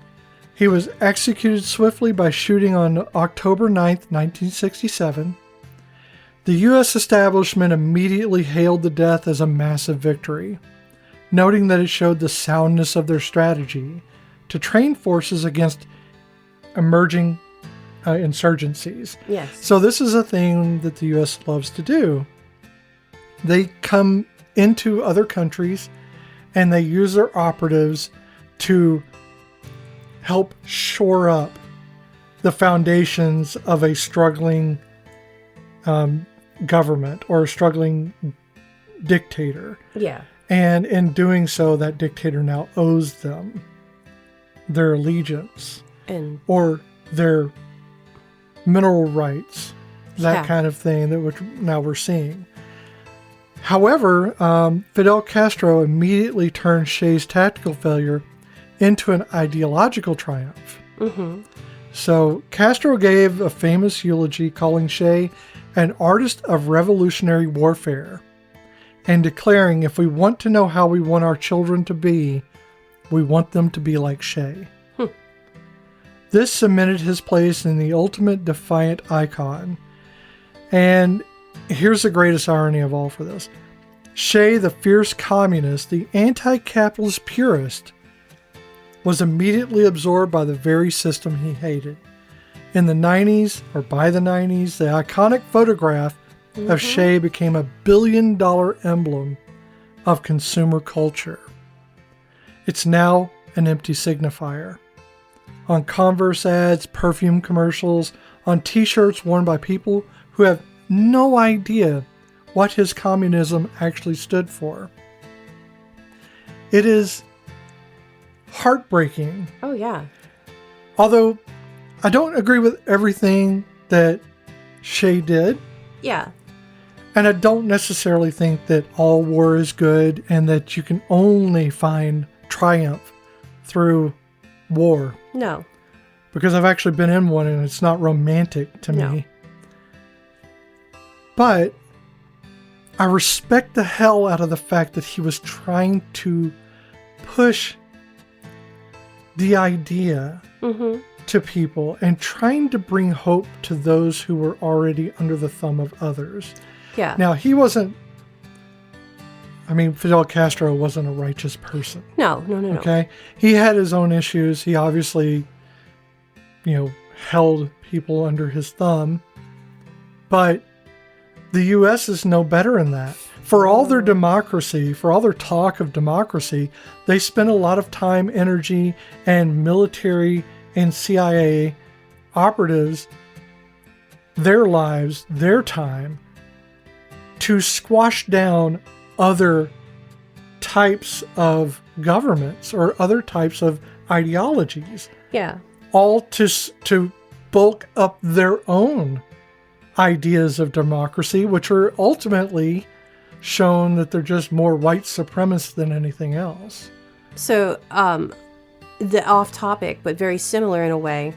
He was executed swiftly by shooting on October 9th, 1967. The U.S. establishment immediately hailed the death as a massive victory, noting that it showed the soundness of their strategy to train forces against emerging insurgencies. Yes. So this is a thing that the U.S. loves to do. They come into other countries and they use their operatives to help shore up the foundations of a struggling government or a struggling dictator. Yeah. And in doing so, that dictator now owes them their allegiance or their mineral rights, that kind of thing that now we're seeing. However, Fidel Castro immediately turned Che's tactical failure into an ideological triumph. Mm-hmm. So Castro gave a famous eulogy calling Che an artist of revolutionary warfare and declaring, if we want to know how we want our children to be, we want them to be like Che. This cemented his place in the ultimate defiant icon. And here's the greatest irony of all for this. Che, the fierce communist, the anti-capitalist purist, was immediately absorbed by the very system he hated. In the 90s, or by the 90s, the iconic photograph of Che became a billion-dollar emblem of consumer culture. It's now an empty signifier. On Converse ads, perfume commercials, on t-shirts worn by people who have no idea what his communism actually stood for. It is heartbreaking. Oh, yeah. Although I don't agree with everything that Che did. Yeah. And I don't necessarily think that all war is good and that you can only find triumph through war. No. Because I've actually been in one and it's not romantic to me. But I respect the hell out of the fact that he was trying to push the idea to people and trying to bring hope to those who were already under the thumb of others. Yeah. Now, he wasn't, Fidel Castro wasn't a righteous person. No. Okay? He had his own issues. He obviously, held people under his thumb. But the U.S. is no better in that. For all their democracy, for all their talk of democracy, they spend a lot of time, energy, and military and CIA operatives, their lives, their time, to squash down other types of governments or other types of ideologies. Yeah. All to bulk up their own ideas of democracy, which are ultimately shown that they're just more white supremacist than anything else. So, the off topic, but very similar in a way,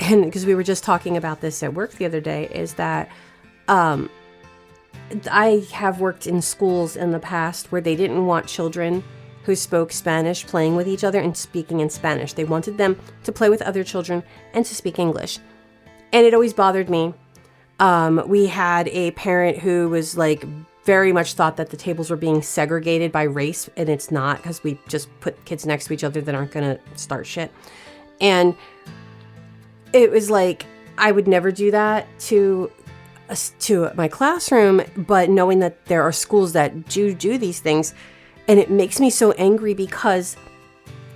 and because we were just talking about this at work the other day, is that I have worked in schools in the past where they didn't want children who spoke Spanish playing with each other and speaking in Spanish. They wanted them to play with other children and to speak English. And it always bothered me. We had a parent who was very much thought that the tables were being segregated by race, and it's not, because we just put kids next to each other that aren't going to start shit. And it was I would never do that to my classroom, but knowing that there are schools that do these things, and it makes me so angry because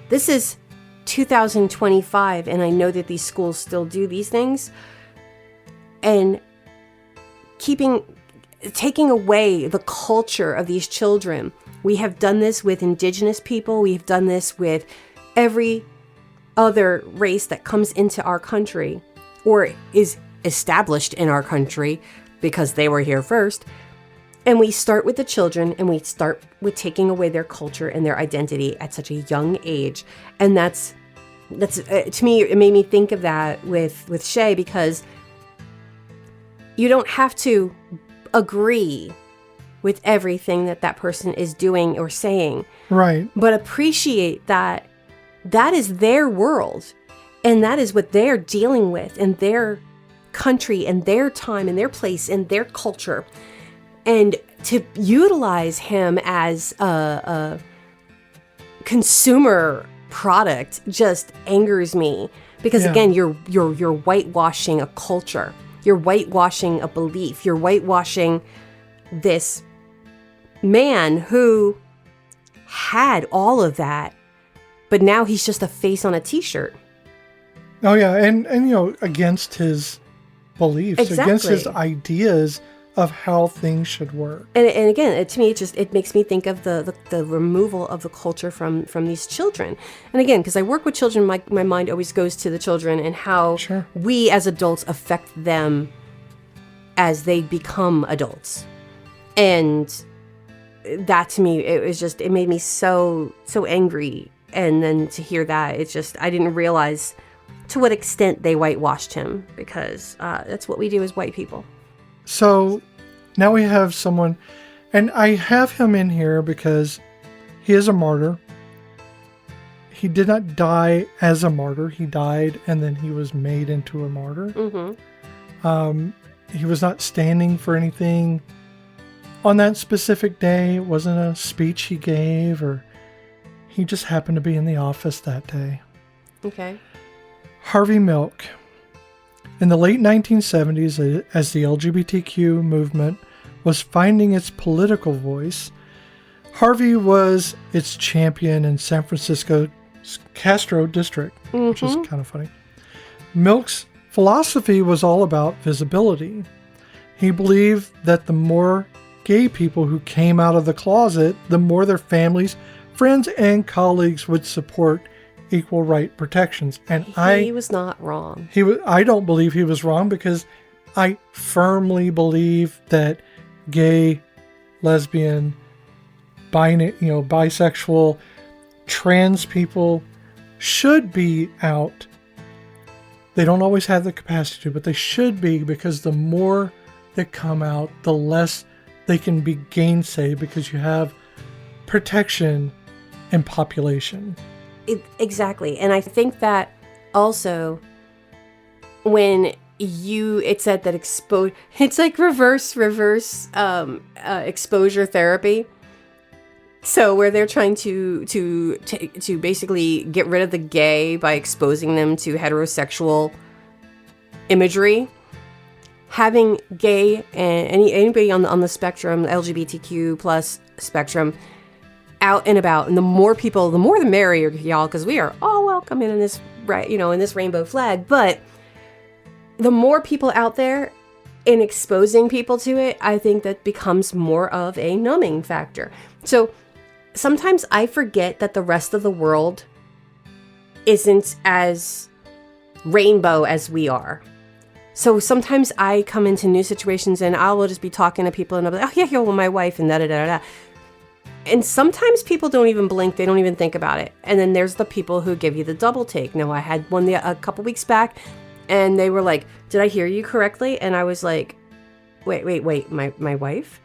this is 2025, and I know that these schools still do these things, and taking away the culture of these children. We have done this with indigenous people. We've done this with every other race that comes into our country or is established in our country because they were here first. And we start with the children, and we start with taking away their culture and their identity at such a young age. And that's to me, it made me think of that with Che, because you don't have to agree with everything that person is doing or saying. Right. But appreciate that is their world, and that is what they're dealing with in their country and their time and their place and their culture. And to utilize him as a consumer product just angers me, because again, you're whitewashing a culture. You're whitewashing a belief. You're whitewashing this man who had all of that, but now he's just a face on a t-shirt. Oh yeah, and against his beliefs, exactly. Against his ideas of how things should work. And again, to me, it makes me think of the removal of the culture from these children. And again, because I work with children, my mind always goes to the children and how Sure. we as adults affect them as they become adults. And that to me, it made me so angry. And then to hear that, I didn't realize to what extent they whitewashed him, because that's what we do as white people. So now we have someone, and I have him in here because he is a martyr. He did not die as a martyr. He died and then he was made into a martyr. Mm-hmm. He was not standing for anything on that specific day. It wasn't a speech he gave, or he just happened to be in the office that day. Okay. Harvey Milk. In the late 1970s, as the LGBTQ movement was finding its political voice, Harvey was its champion in San Francisco's Castro district, which is kind of funny. Milk's philosophy was all about visibility. He believed that the more gay people who came out of the closet, the more their families, friends, and colleagues would support equal right protections. And he was not wrong. I don't believe he was wrong, because I firmly believe that gay, lesbian, bisexual, trans people should be out. They don't always have the capacity to, but they should be, because the more that come out, the less they can be gainsayed, because you have protection in population. Exactly. And I think that also when it's at that it's like reverse exposure therapy. So where they're trying to basically get rid of the gay by exposing them to heterosexual imagery. Having gay and anybody on the spectrum, LGBTQ plus spectrum, out and about, and the more people, the more the merrier, y'all, because we are all welcome in this, right? In this rainbow flag. But the more people out there in exposing people to it, I think that becomes more of a numbing factor. So sometimes I forget that the rest of the world isn't as rainbow as we are. So sometimes I come into new situations and I will just be talking to people and I'll be like, oh yeah, well, my wife and da-da-da-da. And sometimes people don't even blink. They don't even think about it. And then there's the people who give you the double take. Now, I had one a couple weeks back, and they were like, did I hear you correctly? And I was like, wait, my wife?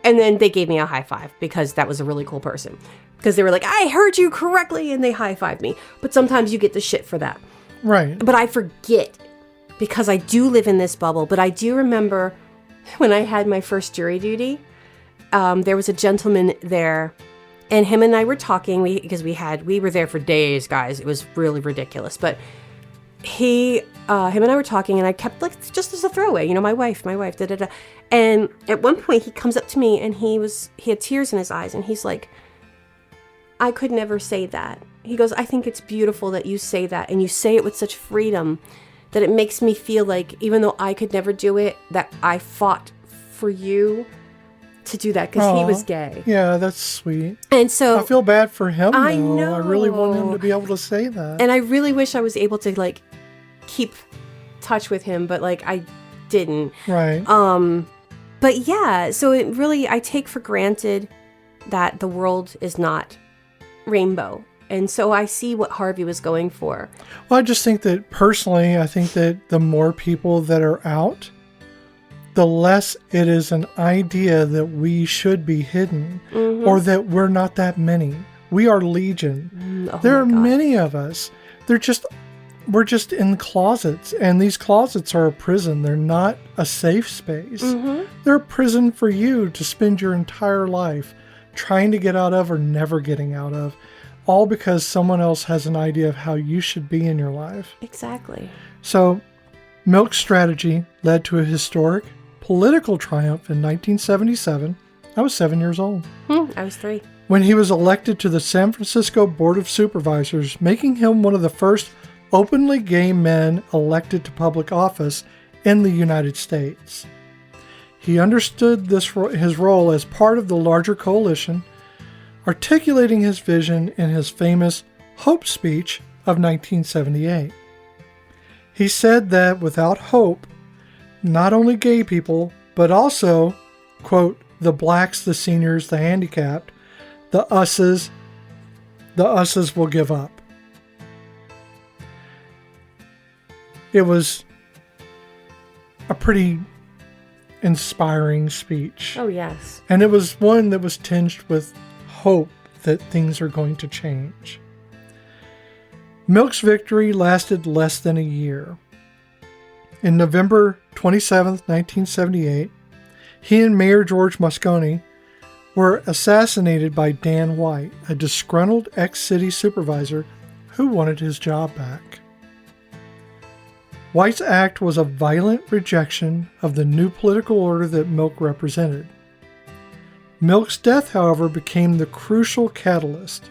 And then they gave me a high five, because that was a really cool person. Because they were like, I heard you correctly, and they high-fived me. But sometimes you get the shit for that. Right. But I forget, because I do live in this bubble. But I do remember when I had my first jury duty, there was a gentleman there, and him and I were talking, because we were there for days, guys. It was really ridiculous. But him and I were talking, and I kept, like, just as a throwaway, my wife, da-da-da. And at one point he comes up to me, and he had tears in his eyes, and he's like, I could never say that. He goes, I think it's beautiful that you say that, and you say it with such freedom that it makes me feel like, even though I could never do it, that I fought for you to do that, because he was gay. Yeah, that's sweet. And so I feel bad for him. I though. know. I really want him to be able to say that. And I really wish I was able to, like, keep touch with him, but, like, I didn't. Right. But yeah, so it really, I take for granted that the world is not rainbow. And so I see what Harvey was going for. Well, I just think that personally, I think that the more people that are out, the less it is an idea that we should be hidden, or that we're not that many. We are legion. There are many of us. We're just in closets, and these closets are a prison. They're not a safe space. They're a prison for you to spend your entire life trying to get out of, or never getting out of, all because someone else has an idea of how you should be in your life. Exactly. So, Milk's strategy led to a historic political triumph in 1977. I was 7 years old. I was 3. When he was elected to the San Francisco Board of Supervisors, making him one of the first openly gay men elected to public office in the United States. He understood his role as part of the larger coalition, articulating his vision in his famous Hope speech of 1978. He said that without hope, not only gay people, but also, quote, the blacks, the seniors, the handicapped, the us's will give up. It was a pretty inspiring speech. Oh, yes. And it was one that was tinged with hope that things are going to change. Milk's victory lasted less than a year. In November 27th, 1978, he and Mayor George Moscone were assassinated by Dan White, a disgruntled ex-city supervisor who wanted his job back. White's act was a violent rejection of the new political order that Milk represented. Milk's death, however, became the crucial catalyst.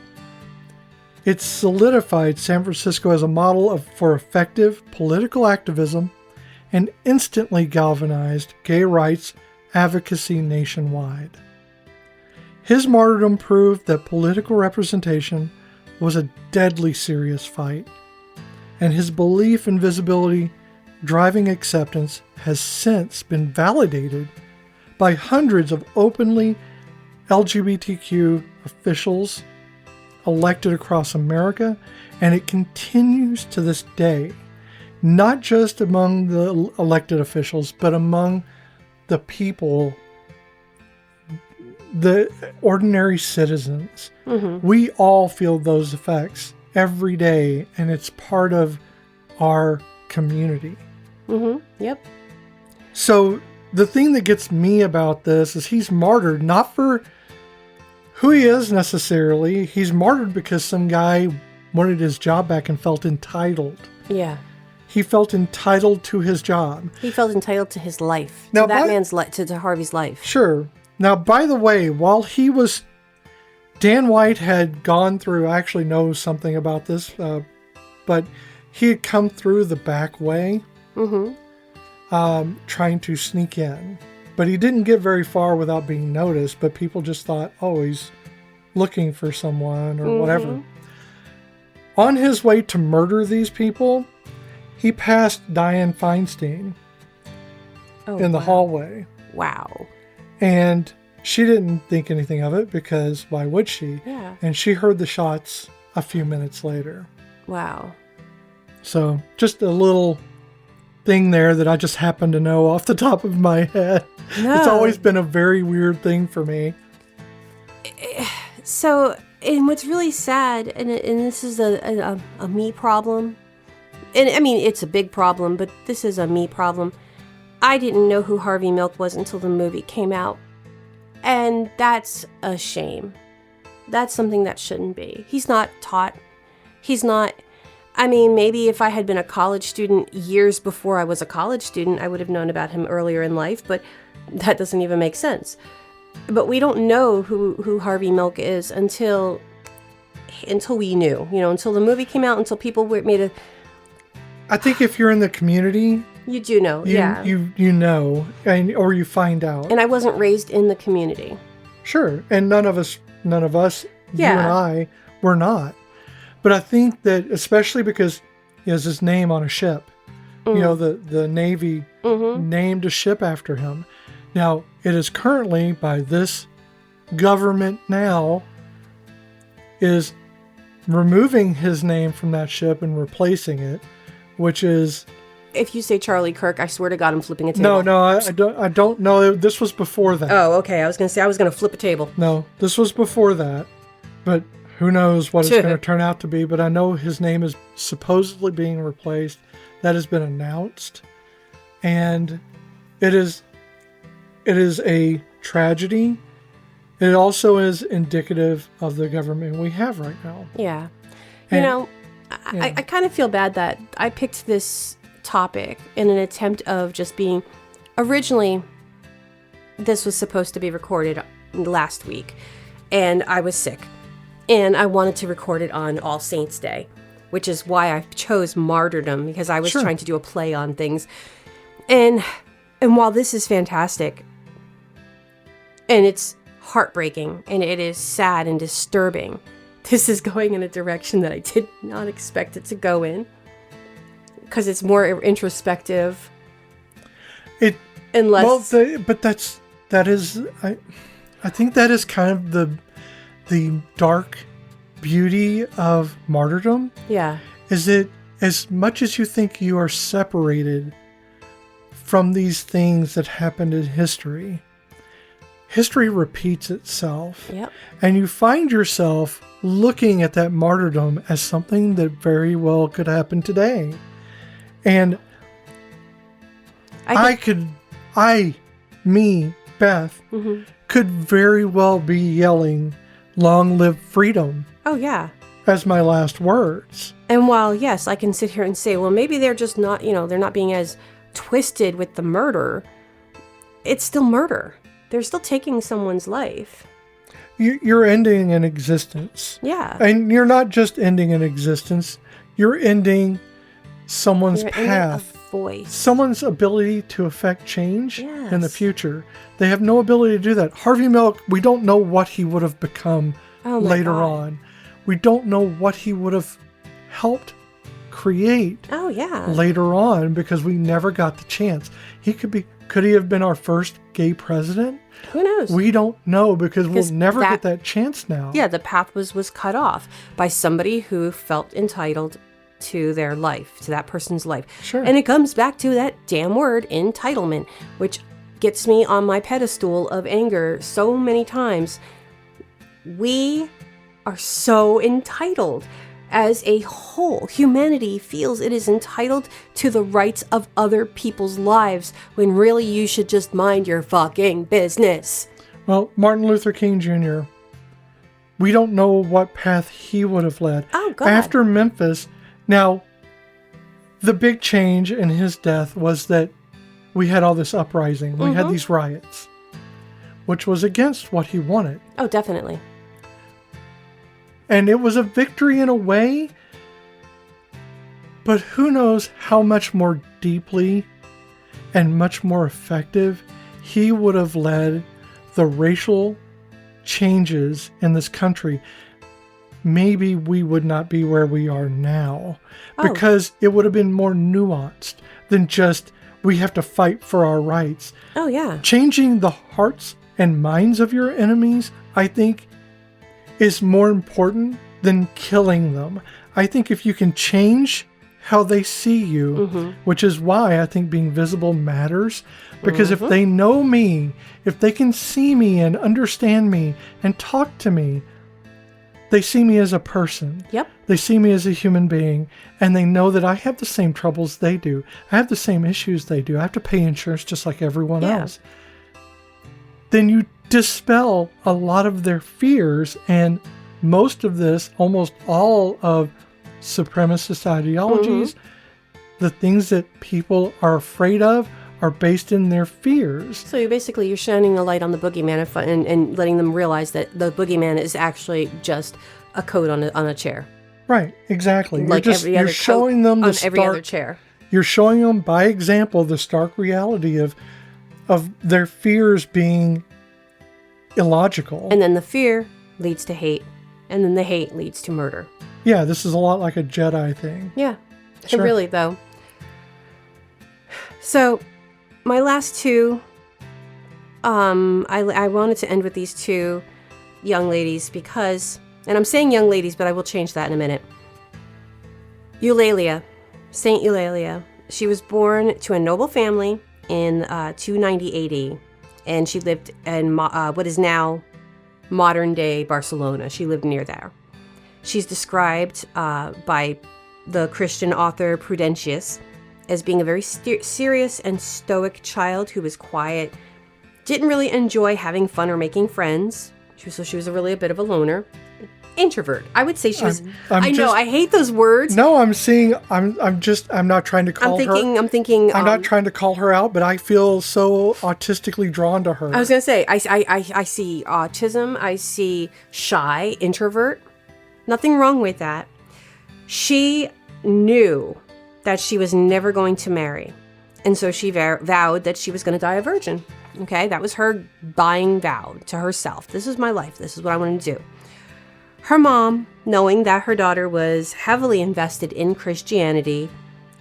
It solidified San Francisco as a model for effective political activism and instantly galvanized gay rights advocacy nationwide. His martyrdom proved that political representation was a deadly serious fight, and his belief in visibility driving acceptance has since been validated by hundreds of openly LGBTQ officials elected across America, and it continues to this day, not just among the elected officials, but among the people, the ordinary citizens. Mm-hmm. We all feel those effects every day, and it's part of our community. Mm-hmm. Yep. So the thing that gets me about this is he's martyred not for who he is necessarily. He's martyred because some guy wanted his job back and felt entitled. Yeah. He felt entitled to his job. He felt entitled to his life. Now, to that man's life, to Harvey's life. Sure. Now, by the way, while he was... Dan White had gone through... I actually know something about this, but he had come through the back way, trying to sneak in. But he didn't get very far without being noticed, but people just thought, oh, he's looking for someone or whatever. On his way to murder these people, he passed Dianne Feinstein in the hallway. Wow. And she didn't think anything of it because why would she? Yeah. And she heard the shots a few minutes later. Wow. So just a little thing there that I just happen to know off the top of my head. No. It's always been a very weird thing for me. So, and what's really sad, and this is a me problem, and I mean, it's a big problem, but this is a me problem. I didn't know who Harvey Milk was until the movie came out. And that's a shame. That's something that shouldn't be. He's not taught. He's not... I mean, maybe if I had been a college student years before I was a college student, I would have known about him earlier in life, but that doesn't even make sense. But we don't know who Harvey Milk is until we knew, until the movie came out, until people made a... I think if you're in the community... You do know, yeah. You know, or you find out. And I wasn't raised in the community. Sure, and none of us, yeah. You and I, were not. But I think that, especially because he has his name on a ship, the Navy named a ship after him. Now, it is currently, by this government now, is removing his name from that ship and replacing it, which is... If you say Charlie Kirk, I swear to God, I'm flipping a table. No, I don't know. This was before that. Oh, okay. I was going to say I was going to flip a table. No, this was before that. But who knows what it's going to turn out to be. But I know his name is supposedly being replaced. That has been announced. And it is a tragedy. It also is indicative of the government we have right now. Yeah. I kind of feel bad that I picked this topic in an attempt of just being... Originally, this was supposed to be recorded last week, and I was sick. And I wanted to record it on All Saints' Day, which is why I chose Martyrdom, because I was trying to do a play on things. And while this is fantastic, And it's heartbreaking, and it is sad and disturbing. This is going in a direction that I did not expect it to go in, because it's more introspective. I think that is kind of the dark beauty of martyrdom. Yeah. Is it, as much as you think you are separated from these things that happened in history, history repeats itself. Yep. And you find yourself looking at that martyrdom as something that very well could happen today. And Beth, mm-hmm. could very well be yelling, "Long live freedom." Oh, yeah. As my last words. And while, yes, I can sit here and say, well, maybe they're just not, they're not being as twisted with the murder. It's still murder. They're still taking someone's life. You're ending an existence. Yeah. And you're not just ending an existence. You're ending someone's path. Voice. Someone's ability to affect change yes. in the future. They have no ability to do that. Harvey Milk, we don't know what he would have become later on. We don't know what he would have helped create later on, because we never got the chance. Could he have been our first gay president? Who knows? We don't know, because we'll never get that chance now. Yeah, the path was cut off by somebody who felt entitled to their life, to that person's life. Sure. And it comes back to that damn word, entitlement, which gets me on my pedestal of anger so many times. We are so entitled. As a whole, humanity feels it is entitled to the rights of other people's lives, when really you should just mind your fucking business. Well, Martin Luther King Jr., we don't know what path he would have led. Oh, God. After Memphis, now, the big change in his death was that we had all this uprising. We had these riots, which was against what he wanted. Oh, definitely. And it was a victory in a way, but who knows how much more deeply and much more effective he would have led the racial changes in this country. Maybe we would not be where we are now, because it would have been more nuanced than just, we have to fight for our rights. Oh, yeah. Changing the hearts and minds of your enemies, I think, is more important than killing them. I think if you can change how they see you, which is why I think being visible matters, because if they know me, if they can see me and understand me and talk to me, they see me as a person. Yep. They see me as a human being, and they know that I have the same troubles they do. I have the same issues they do. I have to pay insurance just like everyone else. Then you dispel a lot of their fears, and most of this, almost all of supremacist ideologies, the things that people are afraid of are based in their fears. So you're shining a light on the boogeyman and letting them realize that the boogeyman is actually just a coat on a chair. Right, exactly. Like you're showing them every other chair. You're showing them by example the stark reality of their fears being illogical. And then the fear leads to hate, and then the hate leads to murder. Yeah, this is a lot like a Jedi thing. Yeah, sure. Really though. So my last two, I wanted to end with these two young ladies because, and I'm saying young ladies, but I will change that in a minute. Eulalia, Saint Eulalia. She was born to a noble family in 290 AD, and she lived in what is now modern-day Barcelona. She lived near there. She's described by the Christian author Prudentius as being a very serious and stoic child who was quiet, didn't really enjoy having fun or making friends. She was really a bit of a loner. Introvert. I would say she was. I hate those words. No, I'm not trying to call her. I'm thinking. I'm not trying to call her out, but I feel so autistically drawn to her. I was going to say, I see autism. I see shy, introvert. Nothing wrong with that. She knew that she was never going to marry. And so she vowed that she was going to die a virgin. Okay, that was her dying vow to herself. This is my life. This is what I want to do. Her mom, knowing that her daughter was heavily invested in Christianity,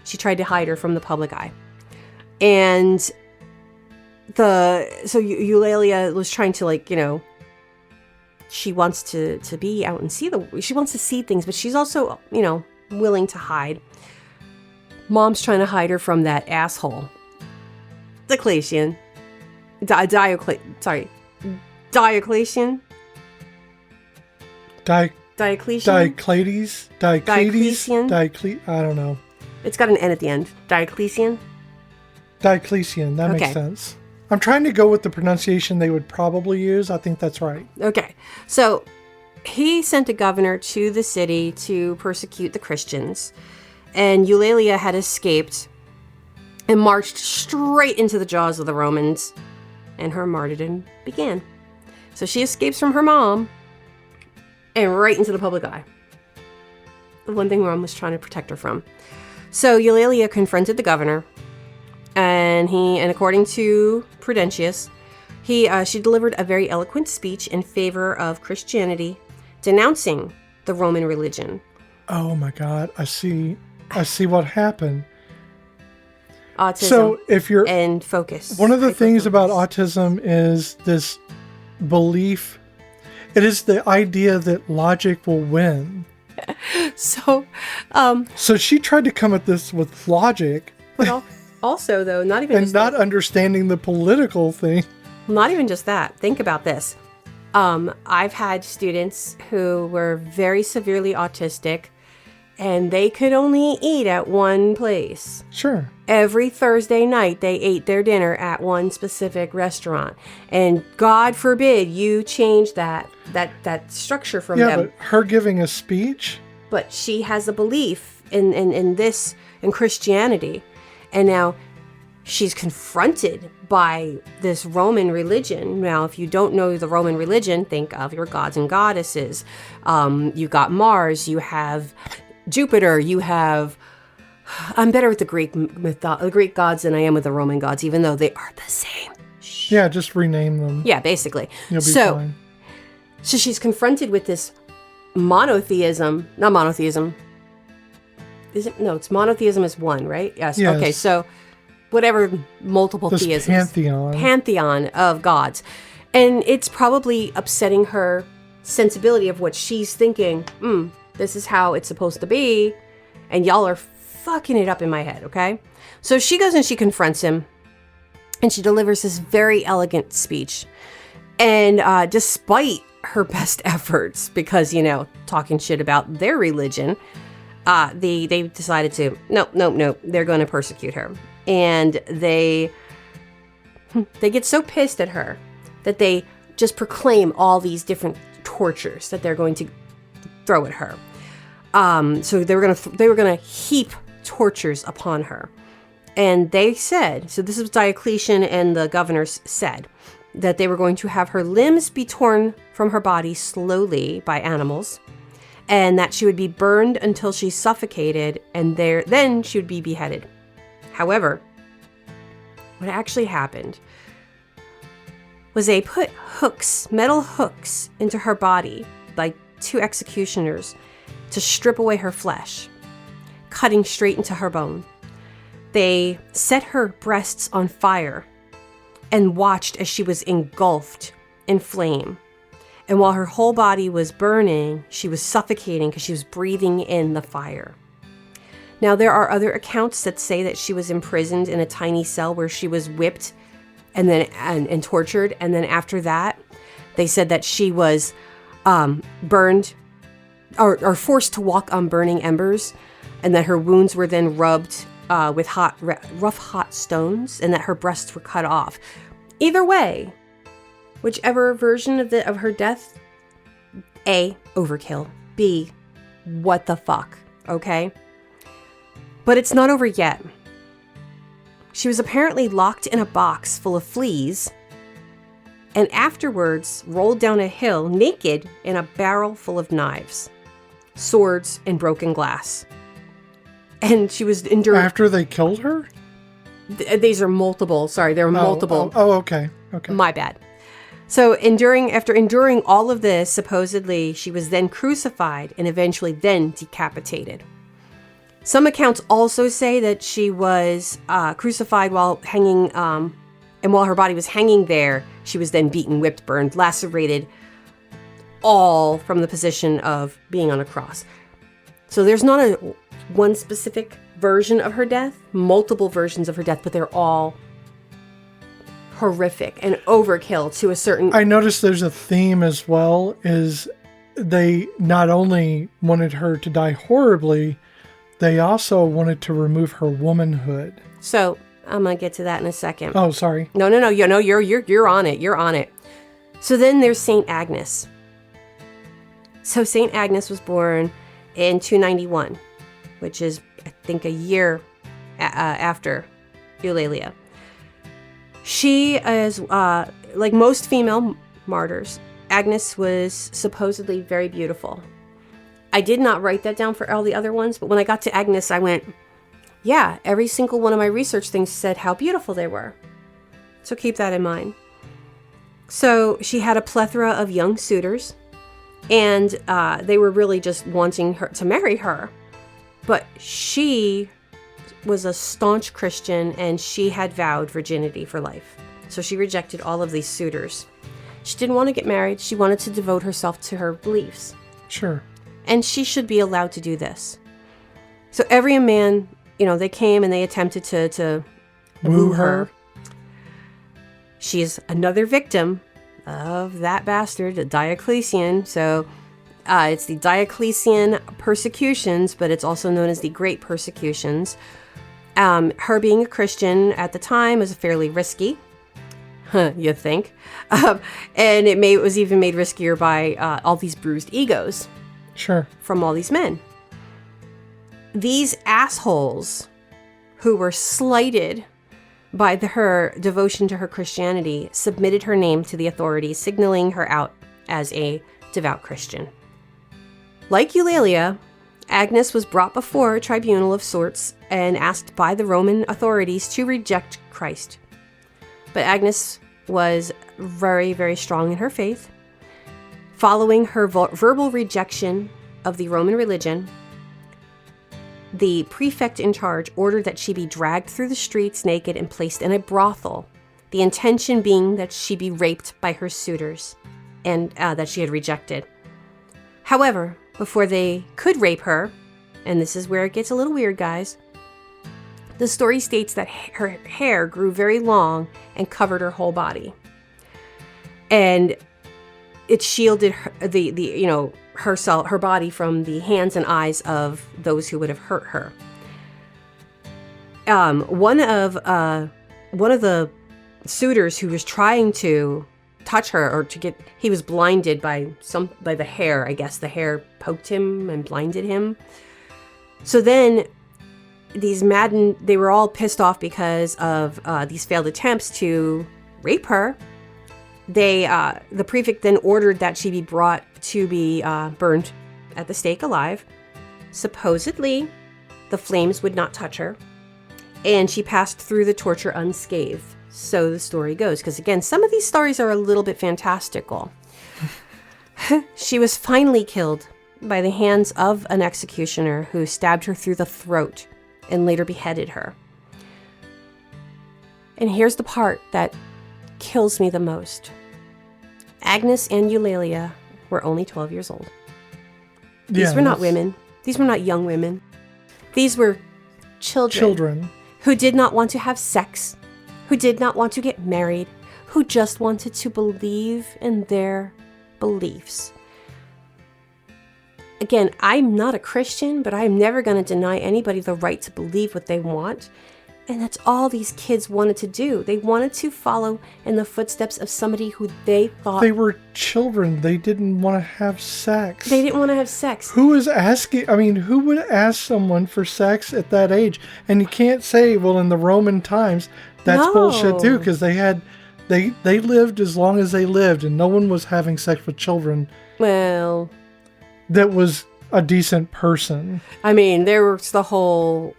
she tried to hide her from the public eye. And Eulalia was trying to, like, you know, she wants to be out and she wants to see things, but she's also, you know, willing to hide. Mom's trying to hide her from that asshole, Diocletian. Diocletian. Diocletian? I don't know. It's got an N at the end. Diocletian? Diocletian, that makes sense. I'm trying to go with the pronunciation they would probably use. I think that's right. Okay. So he sent a governor to the city to persecute the Christians. And Eulalia had escaped and marched straight into the jaws of the Romans. And her martyrdom began. So she escapes from her mom and right into the public eye. The one thing Rome was trying to protect her from. So Eulalia confronted the governor. And according to Prudentius, she delivered a very eloquent speech in favor of Christianity, denouncing the Roman religion. Oh my God! I see what happened. Autism. So if you're and focus. One of the things about autism is this belief. It is the idea that logic will win. So she tried to come at this with logic. But also, though, not even and not understanding the political thing. Not even just that. Think about this. I've had students who were very severely autistic, and they could only eat at one place. Sure. Every Thursday night, they ate their dinner at one specific restaurant. And God forbid you change that structure from them. Yeah, but her giving a speech? But she has a belief in Christianity. And now she's confronted by this Roman religion. Now, if you don't know the Roman religion, think of your gods and goddesses. You got Mars, you have Jupiter, you have... I'm better with the Greek gods than I am with the Roman gods, even though they are the same. Yeah, just rename them. Yeah, basically. You'll be fine. So she's confronted with this monotheism. Not monotheism. Is it? No, it's monotheism is one, right? Yes. Okay, so whatever multiple theisms. Pantheon of gods. And it's probably upsetting her sensibility of what she's thinking. This is how it's supposed to be. And y'all are fucking it up in my head, okay? So she goes and she confronts him. And she delivers this very elegant speech. And despite her best efforts, because, you know, talking shit about their religion, they decided to, no, they're going to persecute her. And they get so pissed at her that they just proclaim all these different tortures that they're going to throw at her. So they were going to heap tortures upon her. And they said, so this is Diocletian and the governors said, that they were going to have her limbs be torn from her body slowly by animals, and that she would be burned until she suffocated, and then she would be beheaded. However, what actually happened was they put metal hooks into her body, like 2 executioners, to strip away her flesh, cutting straight into her bone. They set her breasts on fire and watched as she was engulfed in flame. And while her whole body was burning, she was suffocating because she was breathing in the fire. Now, there are other accounts that say that she was imprisoned in a tiny cell where she was whipped and then and tortured. And then after that, they said that she was burned or forced to walk on burning embers, and that her wounds were then rubbed with rough hot stones, and that her breasts were cut off. Either way, whichever version of her death, A, overkill, B, what the fuck, okay? But it's not over yet. She was apparently locked in a box full of fleas, and afterwards rolled down a hill naked in a barrel full of knives, swords, and broken glass. And she was enduring... After they killed her? These are multiple. Sorry, there are multiple. Okay. My bad. So after enduring all of this, supposedly she was then crucified and eventually then decapitated. Some accounts also say that she was crucified while hanging, and while her body was hanging there, she was then beaten, whipped, burned, lacerated, all from the position of being on a cross. So there's not one specific version of her death, multiple versions of her death, but they're all horrific and overkill to a certain... I noticed there's a theme as well, is they not only wanted her to die horribly, they also wanted to remove her womanhood. So, I'm going to get to that in a second. Oh, sorry. No, you're on it. You're on it. So then there's Saint Agnes. So Saint Agnes was born in 291, which is, I think, a year after Eulalia. She is, like most female martyrs, Agnes was supposedly very beautiful. I did not write that down for all the other ones, but when I got to Agnes, I went, yeah, every single one of my research things said how beautiful they were. So keep that in mind. So she had a plethora of young suitors, and they were really just wanting her to marry her. But she was a staunch Christian, and she had vowed virginity for life. So she rejected all of these suitors. She didn't want to get married. She wanted to devote herself to her beliefs. Sure. And she should be allowed to do this. So every man, they came and they attempted to woo her. She's another victim of that bastard, Diocletian. So it's the Diocletian persecutions, but it's also known as the Great Persecutions. Her being a Christian at the time was fairly risky, you think. And it was even made riskier by all these bruised egos. Sure. From all these men. These assholes who were slighted by her devotion to her Christianity submitted her name to the authorities, signaling her out as a devout Christian. Like Eulalia, Agnes was brought before a tribunal of sorts and asked by the Roman authorities to reject Christ. But Agnes was very, very strong in her faith. Following her verbal rejection of the Roman religion, the prefect in charge ordered that she be dragged through the streets naked and placed in a brothel, the intention being that she be raped by her suitors and that she had rejected. However, before they could rape her, and this is where it gets a little weird, guys, the story states that her hair grew very long and covered her whole body. And it shielded her body from the hands and eyes of those who would have hurt her. One of the suitors who was trying to touch her or he was blinded by the hair. I guess the hair poked him and blinded him. So then they were all pissed off because of these failed attempts to rape her. The prefect then ordered that she be brought to be burned at the stake alive. Supposedly, the flames would not touch her, and she passed through the torture unscathed. So the story goes, because again, some of these stories are a little bit fantastical. She was finally killed by the hands of an executioner who stabbed her through the throat and later beheaded her. And here's the part that kills me the most. Agnes and Eulalia were only 12 years old. These were not women. These were not young women. These were children who did not want to have sex, who did not want to get married, who just wanted to believe in their beliefs. Again, I'm not a Christian, but I'm never going to deny anybody the right to believe what they want. And that's all these kids wanted to do. They wanted to follow in the footsteps of somebody who they thought... They were children. They didn't want to have sex. They didn't want to have sex. Who would ask someone for sex at that age? And you can't say, well, in the Roman times, that's bullshit too, because they lived as long as they lived, and no one was having sex with children. Well... That was a decent person. I mean, there was the whole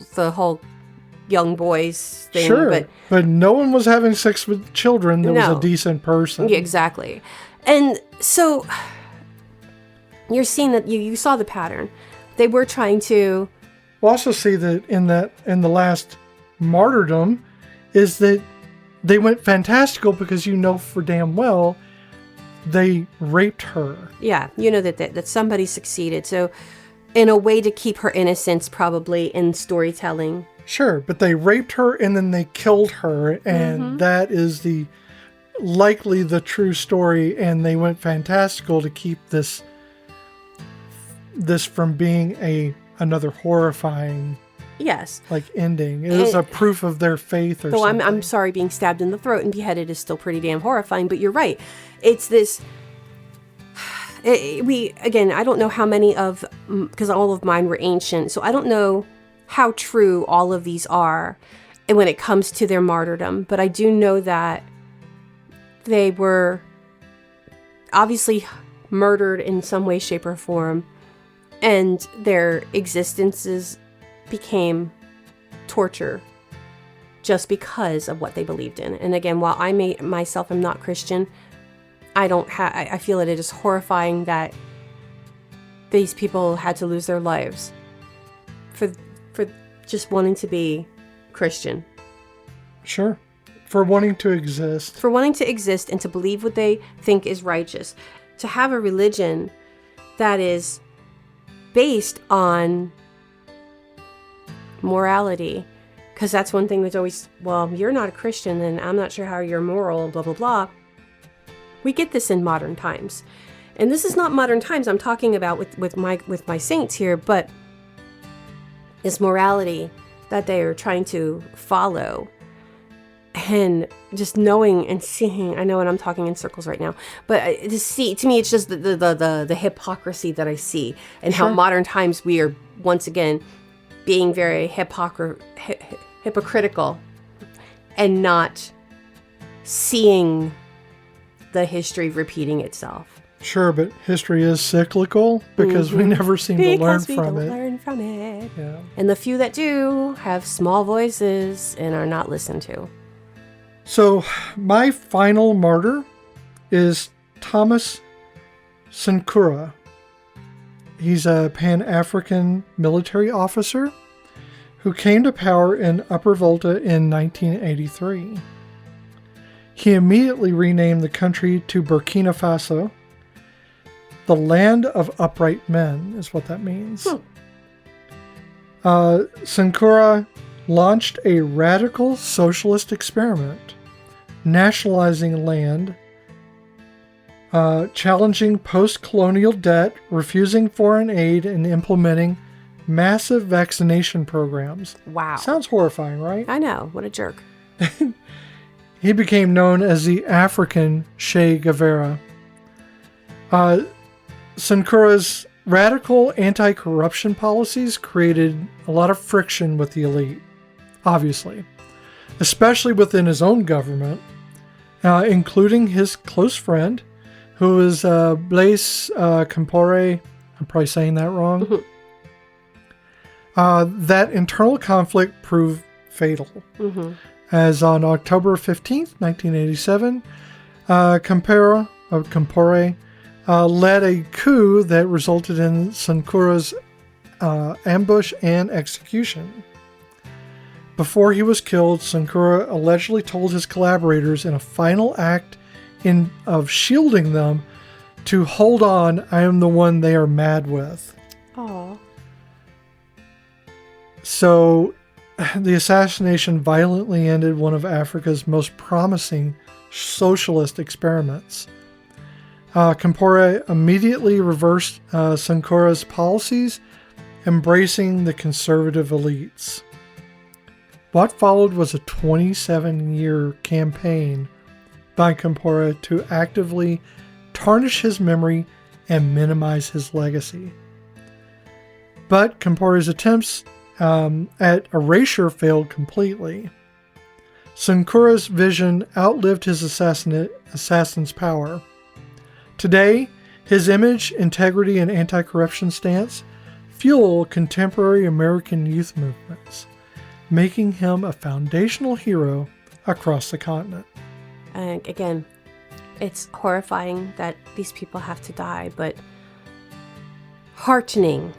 young boys thing. Sure, but no one was having sex with children that was a decent person. Yeah, exactly. And so you're seeing that you saw the pattern. They were trying to... We'll also see that in the last martyrdom is that they went fantastical because for damn well they raped her. Yeah, that somebody succeeded. So in a way to keep her innocence, probably in storytelling. Sure, but they raped her and then they killed her, and that is likely the true story, and they went fantastical to keep this from being another horrifying ending. It is a proof of their faith or something. I'm sorry, being stabbed in the throat and beheaded is still pretty damn horrifying, but you're right. It's this... I don't know how many because all of mine were ancient, so I don't know how true all of these are when it comes to their martyrdom, but I do know that they were obviously murdered in some way, shape, or form, and their existences became torture just because of what they believed in. And again, while I myself am not Christian, I feel that it is horrifying that these people had to lose their lives for just wanting to be Christian. Sure. For wanting to exist. For wanting to exist and to believe what they think is righteous. To have a religion that is based on morality. Because that's one thing that's always, well, you're not a Christian, then I'm not sure how you're moral, blah, blah, blah. We get this in modern times. And this is not modern times I'm talking about with my saints here, but this morality that they are trying to follow. And just knowing and seeing, I know, and I'm talking in circles right now, but to me, it's just the hypocrisy that I see, and how modern times we are once again being very hypocritical and not seeing the history repeating itself. Sure, but history is cyclical because we never seem to learn from it. Yeah. And the few that do have small voices and are not listened to. So my final martyr is Thomas Sankara. He's a Pan-African military officer who came to power in Upper Volta in 1983. He immediately renamed the country to Burkina Faso. The land of upright men is what that means. Sankara launched a radical socialist experiment, nationalizing land, challenging post-colonial debt, refusing foreign aid, and implementing massive vaccination programs. Wow. Sounds horrifying, right? I know. What a jerk. He became known as the African Che Guevara. Sankara's radical anti-corruption policies created a lot of friction with the elite, obviously, especially within his own government, including his close friend, who is Blaise Compaoré. I'm probably saying that wrong. That internal conflict proved fatal. As on October 15th, 1987, Compaoré led a coup that resulted in Sankara's ambush and execution. Before he was killed, Sankara allegedly told his collaborators in a final act of shielding them to hold on, I am the one they are mad with. Aww. So the assassination violently ended one of Africa's most promising socialist experiments. Compaoré immediately reversed Sankara's policies, embracing the conservative elites. What followed was a 27-year campaign by Compaoré to actively tarnish his memory and minimize his legacy. But Compaoré's attempts at erasure failed completely. Sankara's vision outlived his assassin's power. Today, his image, integrity, and anti-corruption stance fuel contemporary American youth movements. making him a foundational hero across the continent. And again, it's horrifying that these people have to die, but heartening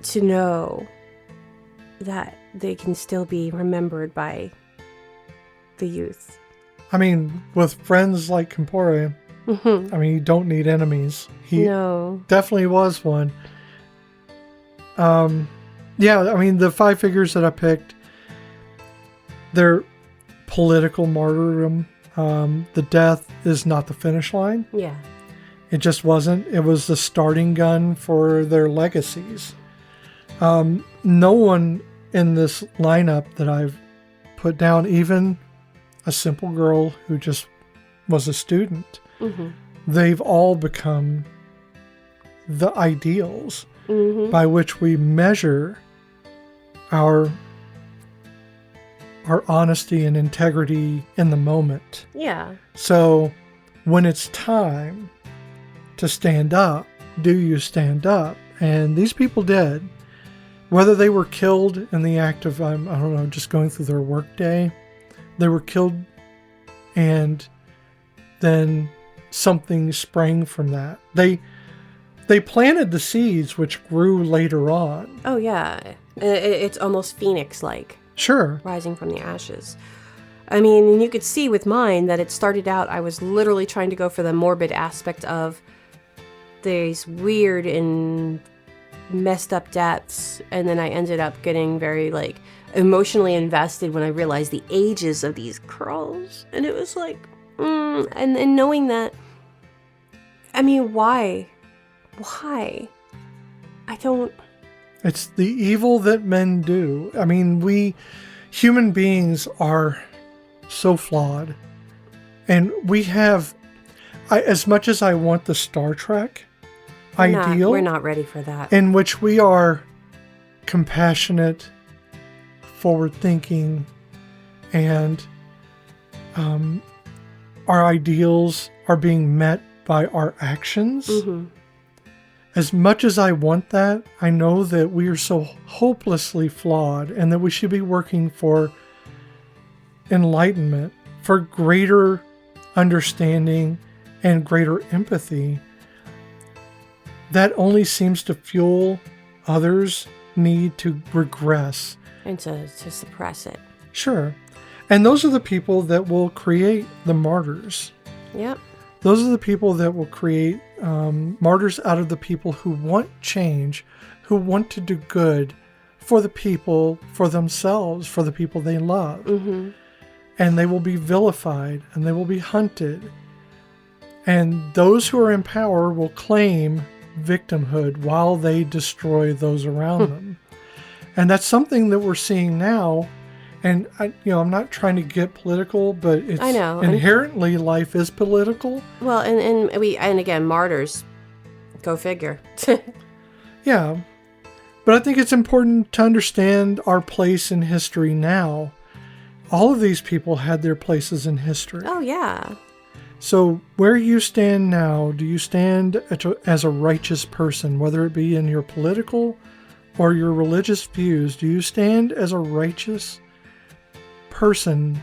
to know that they can still be remembered by the youth. I mean, with friends like Campore, I mean, you don't need enemies. He definitely was one. Yeah, I mean, the 5 figures that I picked, they're political martyrdom. The death is not the finish line. Yeah. It just wasn't. It was the starting gun for their legacies. No one in this lineup that I've put down, even a simple girl who just was a student, they've all become the ideals by which we measure our honesty and integrity in the moment. Yeah. So when it's time to stand up, do you stand up? And these people did. Whether they were killed in the act of, I don't know, just going through their work day, they were killed and then something sprang from that. They planted the seeds which grew later on. Oh, yeah. It's almost phoenix-like. Sure. Rising from the ashes. I mean, and you could see with mine that it started out, I was literally trying to go for the morbid aspect of these weird and messed up deaths, and then I ended up getting very, like, emotionally invested when I realized the ages of these girls, and it was like, and knowing that, I mean, why? I don't... It's the evil that men do. I mean, we human beings are so flawed, and we have, as much as I want the Star Trek ideal, we're not ready for that, in which we are compassionate, forward-thinking, and our ideals are being met by our actions. As much as I want that, I know that we are so hopelessly flawed and that we should be working for enlightenment, for greater understanding and greater empathy. That only seems to fuel others' need to regress. And to suppress it. Sure. And those are the people that will create the martyrs. Yep. Those are the people that will create martyrs out of the people who want change, who want to do good for the people, for themselves, for the people they love. And they will be vilified and they will be hunted. And those who are in power will claim victimhood while they destroy those around them. And that's something that we're seeing now. And I'm not trying to get political, but it's I know. Inherently life is political. Well, and again, martyrs, go figure. Yeah. But I think it's important to understand our place in history now. All of these people had their places in history. Oh, yeah. So where you stand now, do you stand as a righteous person, whether it be in your political or your religious views? Do you stand as a righteous person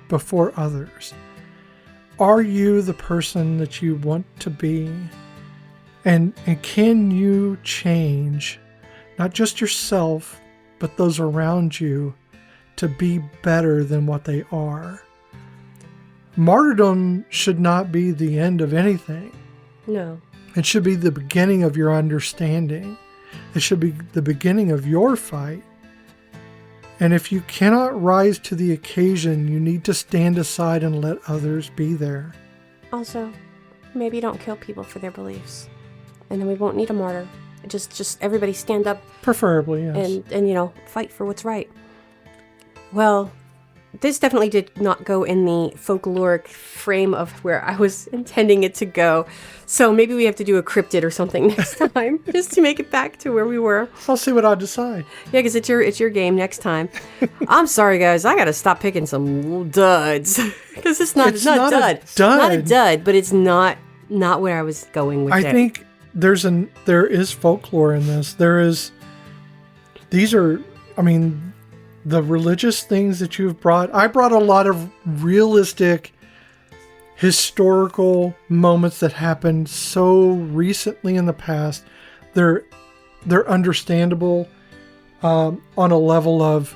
before others? Are you the person that you want to be? And can you change not just yourself, but those around you to be better than what they are? Martyrdom should not be the end of anything. No. It should be the beginning of your understanding. It should be the beginning of your fight. And if you cannot rise to the occasion, you need to stand aside and let others be there. Also, maybe don't kill people for their beliefs. And then we won't need a martyr. Just everybody stand up. Preferably, yes. And fight for what's right. Well, this definitely did not go in the folkloric frame of where I was intending it to go. So maybe we have to do a cryptid or something next time, just to make it back to where we were. I'll see what I decide. Yeah, because it's your game next time. I'm sorry, guys. I got to stop picking some duds. Because it's not a dud. Not a dud, but it's not where I was going with it. I think there is folklore in this. the religious things that you've brought. I brought a lot of realistic, historical moments that happened so recently in the past. They're understandable on a level of,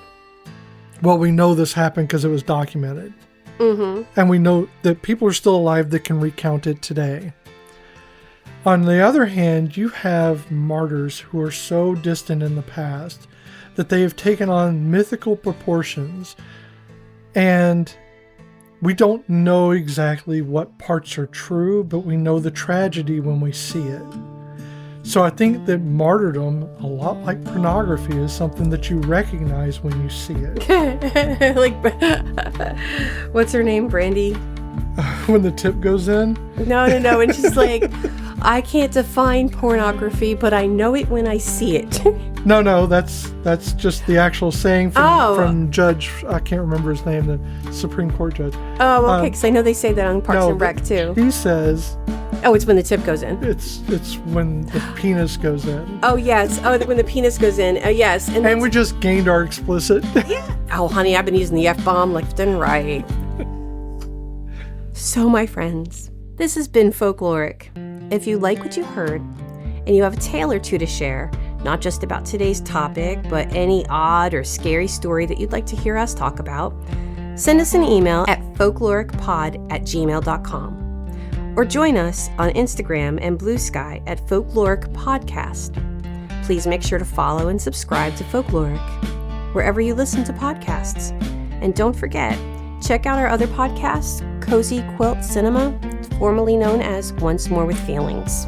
well, we know this happened because it was documented. Mm-hmm. And we know that people are still alive that can recount it today. On the other hand, you have martyrs who are so distant in the past that they have taken on mythical proportions, and we don't know exactly what parts are true, but we know the tragedy when we see it. So I think that martyrdom, a lot like pornography, is something that you recognize when you see it. Like, what's her name, Brandy? When the tip goes in? No. And she's like, I can't define pornography, but I know it when I see it. No, that's just the actual saying from Judge, I can't remember his name, the Supreme Court judge. Oh, okay, because I know they say that on Parks and Rec, too. He says... Oh, it's when the tip goes in. It's when the penis goes in. Oh, yes. Oh, when the penis goes in. Yes. And we just gained our explicit. Yeah. Oh, honey, I've been using the F-bomb left and right. So, my friends, this has been Folkloric. If you like what you heard, and you have a tale or two to share, not just about today's topic, but any odd or scary story that you'd like to hear us talk about, send us an email at folkloricpod@gmail.com. Or join us on Instagram and Blue Sky at Folkloric Podcast. Please make sure to follow and subscribe to Folkloric wherever you listen to podcasts. And don't forget, check out our other podcasts, Cozy Quilt Cinema, formerly known as Once More with Feelings.